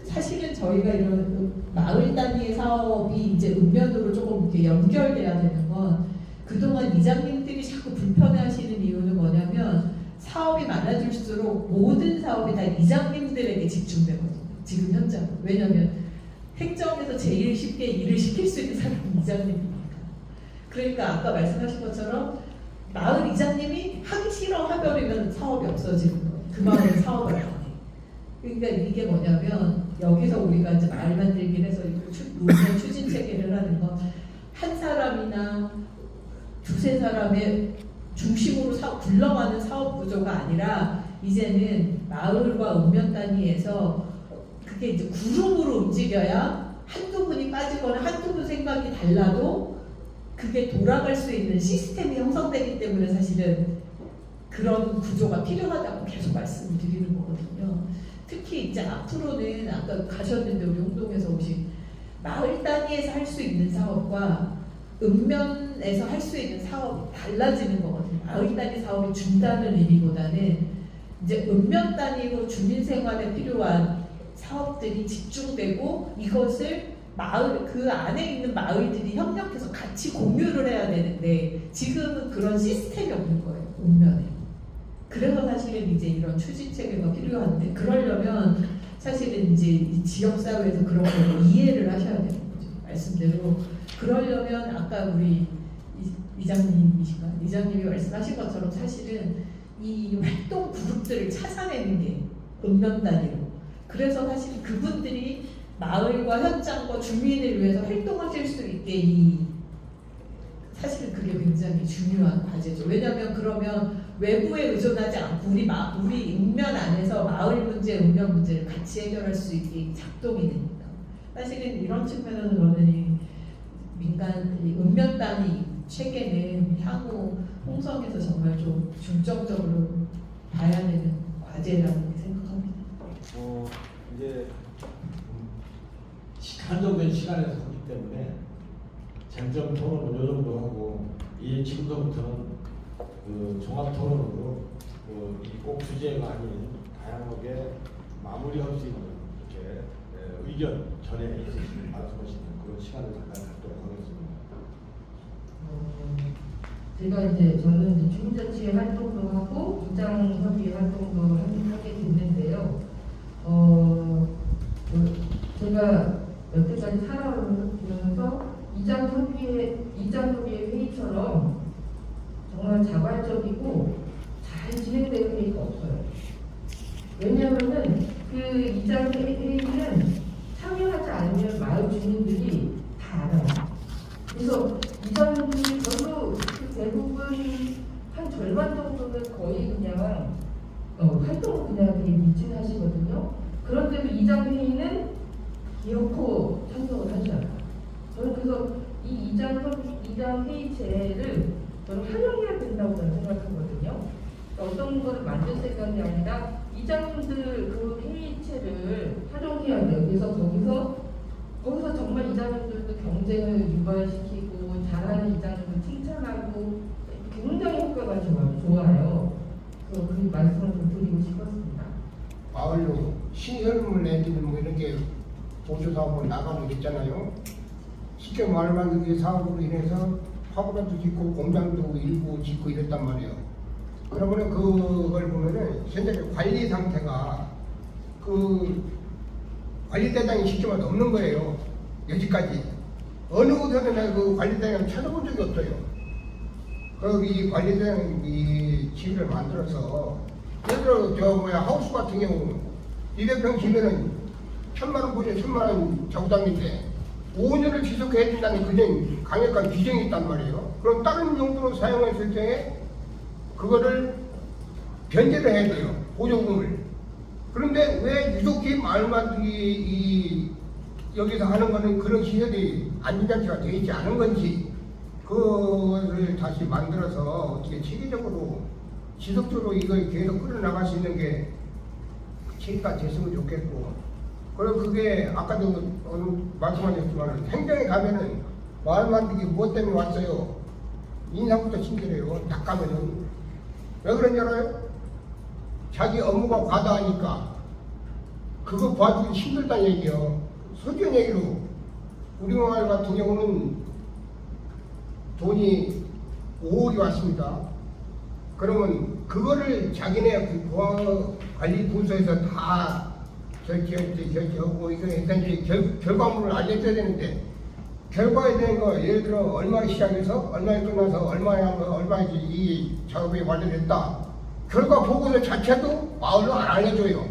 사실은 저희가 이런 마을 단위의 사업이 이제 읍면으로 조금 이렇게 연결돼야 되는 건 그동안 이장님들이 자꾸 불편해하시는 이유는 뭐냐면 사업이 많아질수록 모든 사업이 다 이장님들에게 집중되거든요. 지금 현장. 왜냐하면 행정에서 제일 쉽게 일을 시킬 수 있는 사람은 이장님이니까. 그러니까 아까 말씀하신 것처럼 마을 이장님이 하기 싫어 하버리면 사업이 없어지는 거예요. 그 마을은 사업을 안 해. 그러니까 이게 뭐냐면 여기서 우리가 이제 마을 만들기를 해서 노선 추진 체계를 하는 건 한 사람이나 두세 사람의 중심으로 굴러가는 사업 구조가 아니라 이제는 마을과 읍면 단위에서 그게 이제 그룹으로 움직여야 한두 분이 빠지거나 한두 분 생각이 달라도 그게 돌아갈 수 있는 시스템이 형성되기 때문에 사실은 그런 구조가 필요하다고 계속 말씀을 드리는 거거든요. 특히 이제 앞으로는 아까 가셨는데 우리 홍동에서 오신 마을 단위에서 할 수 있는 사업과 읍면에서 할 수 있는 사업이 달라지는 거거든요. 마을 단위 사업이 준다는 의미보다는 이제 읍면 단위로 주민 생활에 필요한 사업들이 집중되고 이것을 마을 그 안에 있는 마을들이 협력해서 같이 공유를 해야 되는데 지금은 그런 시스템이 없는 거예요. 읍면에. 그래서 사실은 이제 이런 추진 체계가 필요한데 그러려면 사실은 이제 이 지역 사회에서 그런 걸 이해를 하셔야 되는 거죠. 말씀대로 그러려면 아까 우리 이장님이 말씀하신 것처럼 사실은 이 활동 그룹들을 찾아내는 게 읍면 단위로. 그래서 사실 그분들이 마을과 현장과 주민을 위해서 활동하실 수 있게 사실은 그게 굉장히 중요한 과제죠. 왜냐하면 그러면 외부에 의존하지 않고 우리 읍면 안에서 마을 문제, 읍면 문제를 같이 해결할 수 있게 작동이 됩니다. 사실은 이런 측면에서 저는 이 읍면 단위 체계는 향후 홍성에서 정말 좀 중점적으로 봐야 되는 과제라고 생각합니다. 이제 한정된 시간에서 하기 때문에 쟁점 토론은 이 정도 하고 지금부터는 그 종합 토론으로 꼭 주제가 아닌 다양하게 마무리할 수 있는 이렇게 의견 전에 말씀하시는 그런 시간을 갖도록 하겠습니다. 저는 이제 주민자치 활동도 하고 이장협의 활동도 하게 됐는데요. 제가 여태까지 살아오면서 이장협의 회의처럼 정말 자발적이고 잘 진행되는 회의가 없어요. 왜냐하면은 그 이장회의는 참여하지 않으면 마을 주민들이 다 알아요. 그래서 이장분들이 별로 대부분 한 절반 정도는 거의 그냥 활동을 그냥 되게 미진하시거든요. 그런데도 이장회의는 기어코 참석을 하지 않아요. 저는 그래서 이 이장회의체를 저는 활용해야 된다고 저는 생각하거든요. 어떤 거를 만들 생각이 아니라 이장분들 그 회의체를 활용해야 돼요. 그래서 거기서 정말 이장분들도 경쟁을 유발시키고 잘하는 이장분들 칭찬하고 굉장히 효과가 좋아요. 그래서 그 말씀을 좀 드리고 싶었습니다. 마을로 신설물 내지는 뭐 이런 게 보조사업으로 나가고 있잖아요. 쉽게 말하면 그 사업으로 인해서 화분도 짓고 공장도 일부 짓고 이랬단 말이에요. 그러면은 그걸 보면은 현재 관리 상태가 그 관리대장이 쉽게 말해서 없는 거예요. 여지까지 어느 곳에서는 그 관리대장을 찾아본 적이 없어요. 거기 관리대장이 지위를 만들어서 예를 들어 하우스 같은 경우는 200평 지면은 1000만원 보죠. 1000만원 자구담인데 5년을 지속해야 된다는 그냥 강력한 규정이 있단 말이에요. 그럼 다른 용도로 사용했을 때에 그거를 변제를 해야 돼요. 보조금을. 그런데 왜 유독히 마을만들이 여기서 하는 거는 그런 시설이 안전장치가 되어 있지 않은 건지 그거를 다시 만들어서 어떻게 체계적으로 지속적으로 이걸 계속 끌어나갈 수 있는 게 체계가 됐으면 좋겠고, 그리고 그게 아까도 말씀하셨지만 행정에 가면은 마을 만들기 무엇 때문에 왔어요? 인상부터 친절해요. 딱 가면은 왜 그런지 알아요? 자기 업무가 과다하니까 그거 봐주기 힘들다는 얘기요. 솔직한 얘기로 우리 마을 같은 경우는 돈이 5억이 왔습니다. 그러면 그거를 자기네 그 관리 부서에서 다 결제하고 이거 일단 결과물을 알려줘야 되는데, 결과에 대한 거 예를 들어 얼마에 시작해서 얼마에 끝나서 얼마에 한 거 얼마에 이 작업이 완료됐다. 결과 보고서 자체도 마을로 안 알려줘요.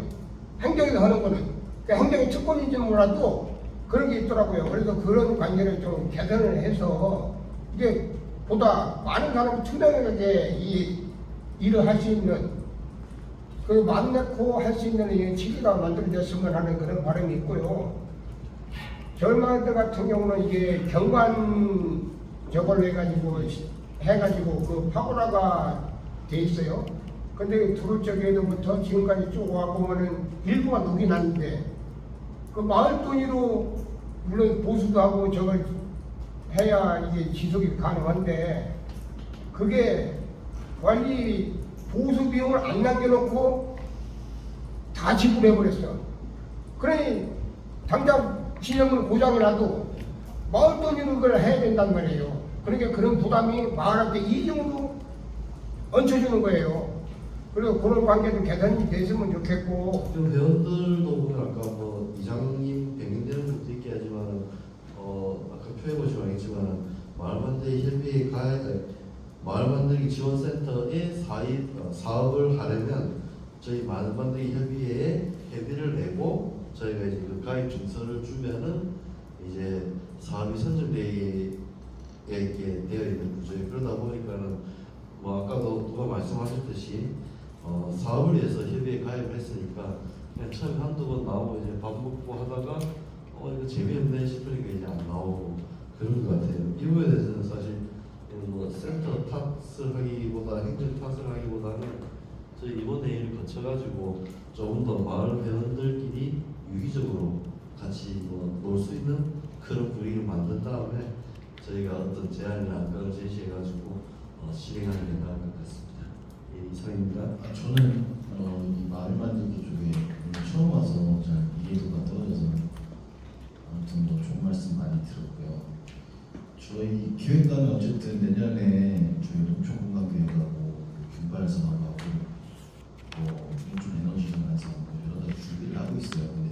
행정에서 하는 거는. 그러니까 행정의 특권인지 몰라도 그런 게 있더라고요. 그래서 그런 관계를 좀 개선을 해서 이게 보다 많은 사람이 투명하게 이 일을 할 수 있는, 그 마음 놓고 할 수 있는 이 체계가 만들어졌으면 하는 그런 바람이 있고요. 절마을 같은 경우는 이게 경관 저걸로 해가지고 그 파고라가 돼 있어요. 근데 두루 쪽에도부터 지금까지 쭉 와보면은 일부가 녹이 났는데 그 마을 돈으로 물론 보수도 하고 저걸 해야 이게 지속이 가능한데, 그게 관리 보수 비용을 안 남겨놓고 다 지불해버렸어. 그러니 당장 진영을 고장을 놔도 마을 돈으로 그걸 해야 된단 말이에요. 그러니까 그런 부담이 마을한테 이중으로 얹혀주는 거예요. 그리고 그런 관계도 개선이 됐으면 좋겠고. 좀 회원들도 보면 아까 뭐 이장님 백명되는 것도 있게 하지만 아까 표해보시면 알겠지만 마을만들기 협의회 마을만들기 지원센터에 사업을 하려면 저희 마을만들기 협의회에 회비를 내고 저희가 이제 그 가입 증서를 주면은 이제 사업이 선정되게 되어 있는 구조에 그러다 보니까는 뭐 아까도 누가 말씀하셨듯이 사업을 위해서 협의에 가입을 했으니까 그냥 처음에 한두 번 나오고 이제 밥 먹고 하다가 이거 재미없네 싶으니까 이제 안 나오고 그런 것 같아요. 이 부분에 대해서는 사실 뭐 센터 탓을 하기보다 행정 탓을 하기보다는 저희 이번 회의를 거쳐가지고 조금 더 마을 회원들끼리 유기적으로 같이 놀 수 있는 그런 분위기를 만든 다음에 저희가 어떤 제안이나 안건을 제시해가지고 실행하는 게 나을 것 같습니다. 예, 이상입니다. 저는 이 마을 만들기 쪽에 처음 와서 잘 이해도가 떨어져서 아무튼 뭐 좋은 말씀 많이 들었고요. 저희 기획단은 어쨌든 내년에 저희 농촌공간계획하고 균발 사업하고 농촌 에너지 전환 사업 여러 가지 준비를 하고 있어요. 근데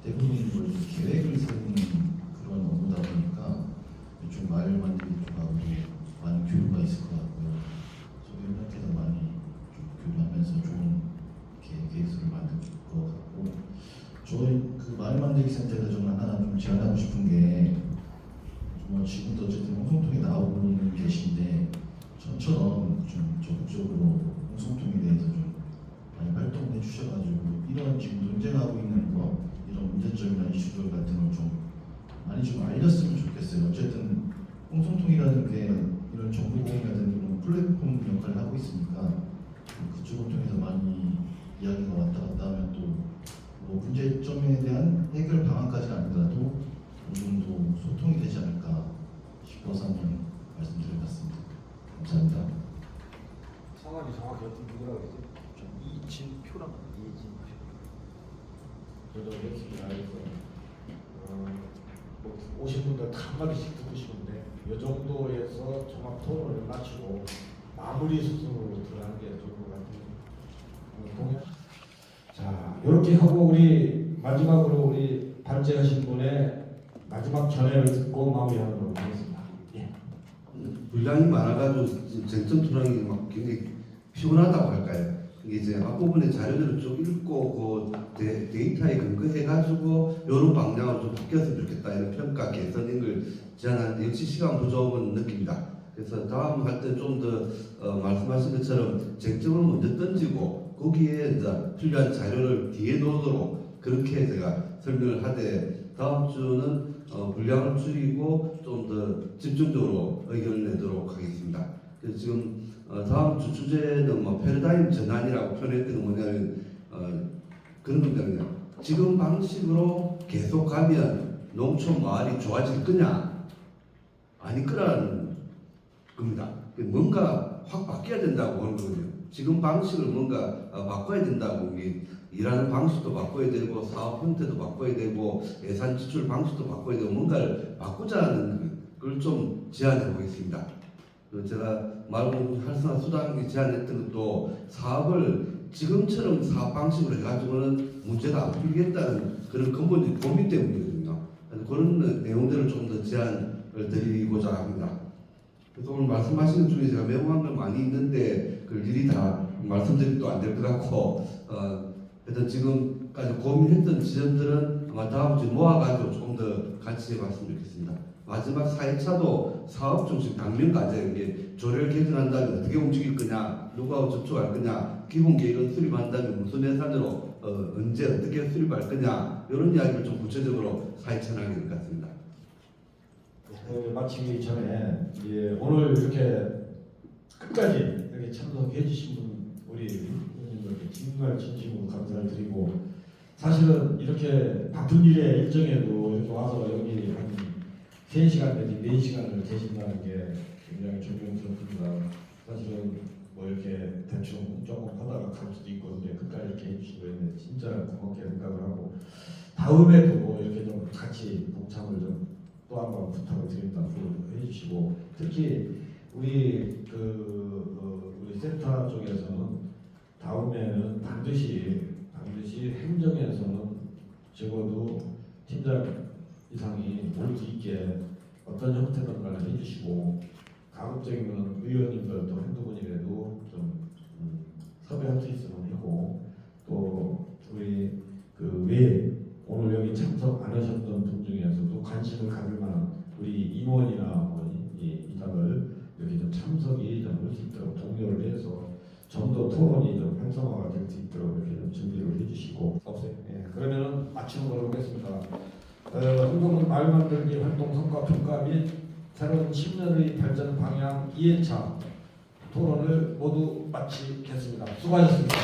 대부분이 뭘 계획을 세우는 그런 업무다 보니까 이쪽 마을 만들기 쪽하고 많은 교류가 있을 것 같고요. 소개님한테도 많이 좀 교류하면서 좋은 계획서를 만들 것 같고, 저희 그 마을 만들기 센터에서 저는 하나 좀 제안하고 싶은 게, 정말 지금도 어쨌든 홍성통에 나오고는 계신데 저처럼 좀 적극적으로 홍성통에 대해서 좀 많이 활동해 주셔가지고 이런 지금 논쟁하고 있는 거, 이런 문제점이나 이슈들 같은 걸 좀 많이 좀 알렸으면 좋겠어요. 어쨌든 홍성통이라는 게 이런 정보공이라든 이런 플랫폼 역할을 하고 있으니까 그쪽을 통해서 많이 이야기가 왔다 갔다 하면 또 뭐 문제점에 대한 해결 방안까지는 아니더라도 어느 정도 소통이 되지 않을까 싶어서 한번 말씀드려봤습니다. 감사합니다. 성함이 정확히 어떻게 누구라고 그러지? 이진표라고. 이진표. 저도 열심히 알아서 뭐 오신 분들 다 한마디씩 듣고 싶은데 이 정도에서 종합 토론을 마치고 마무리 수순으로 들어가는 게 좋을 것 같아요. 동의? 자, 이렇게 하고 우리 마지막으로 우리 발제하신 분의 마지막 전해를 듣고 마무리하도록 하겠습니다. 예. 분량이 많아가지고 지금 쟁점 토론이 막 굉장히 피곤하다고 할까요? 이게 이제 앞부분의 자료들을 좀 읽고 그 데이터에 근거해가지고 이런 방향으로 좀 바뀌었으면 좋겠다 이런 평가 개선인 걸 제안하는데 역시 시간 부족은 느낍니다. 그래서 다음 할 때 좀 더 말씀하신 것처럼 쟁점을 먼저 던지고 거기에 이제 필요한 자료를 뒤에 놓도록 그렇게 제가 설명을 하되 다음 주는 분량을 줄이고 좀 더 집중적으로 의견을 내도록 하겠습니다. 그래서 지금 다음 주 주제는 뭐 패러다임 전환이라고 표현했던 게 뭐냐면 그런 겁니다. 지금 방식으로 계속 가면 농촌 마을이 좋아질 거냐 아닐 거라는 겁니다. 뭔가 확 바뀌어야 된다고 하는 거거든요. 지금 방식을 뭔가 바꿔야 된다고, 일하는 방식도 바꿔야 되고 사업 형태도 바꿔야 되고 예산 지출 방식도 바꿔야 되고 뭔가를 바꾸자는 걸 좀 제안해 보겠습니다. 제가 마을공동 활성화 수당이 제안했던 것도 사업을 지금처럼 사업 방식으로 해가지고는 문제가 안 풀리겠다는 그런 근본적인 고민 때문이거든요. 그래서 그런 내용들을 좀 더 제안을 드리고자 합니다. 그래서 오늘 말씀하시는 중에 제가 메모한 걸 많이 있는데 그걸 일일이 다 말씀드리면 안 될 것 같고 하여튼 지금까지 고민했던 지점들은 아마 다음 주에 모아가지고 조금 더 같이 해봤으면 좋겠습니다. 마지막 4회차도 사업 중심 당면 과제, 이게 조례를 개정한다면 어떻게 움직일 거냐, 누구하고 접촉할 거냐, 기본 계획을 수립한다면 무슨 예산으로 언제 어떻게 수립할 거냐, 이런 이야기를 좀 구체적으로 4회차 하게 될 것 같습니다. 마치기 전에 오늘 이렇게 끝까지 이렇게 참석해 주신 분 우리 의원님들께 정말 진심으로 감사를 드리고, 사실은 이렇게 바쁜 일의 일정에도 이렇게 와서 여기 한 3시간 내지 4시간을 계신다는 게 굉장히 존경스럽습니다. 사실은 뭐 이렇게 대충 조금 하다가 갈 수도 있고 근데 끝까지 이렇게 해주시고 있는데 진짜 고맙게 생각을 하고, 다음에도 뭐 이렇게 좀 같이 동참을 좀 또 한 번 부탁을 드립니다. 해주시고, 특히 우리 우리 센터 쪽에서는 다음에는 반드시 행정에서는 적어도 팀장 이상이 올 수 있게 어떤 형태든가 해주시고, 가급적인 건 의원님들도 한두 분이라도 좀 섭외할 수 있으면 하고, 또 우리 그 외에 오늘 관심을 가질 만한 우리 임원이나 뭐 이사들 이렇게 좀 참석이 좀 할 수 있도록 독려를 해서 좀 더 토론이 좀 활성화가 될 수 있도록 이렇게 좀 준비를 해주시고 없어요. 예, 그러면은 마치는 걸로 하겠습니다. 운동군 말 만들기 활동 성과 평가 및 새로운 10년의 발전 방향 2회차 토론을 모두 마치겠습니다. 수고하셨습니다.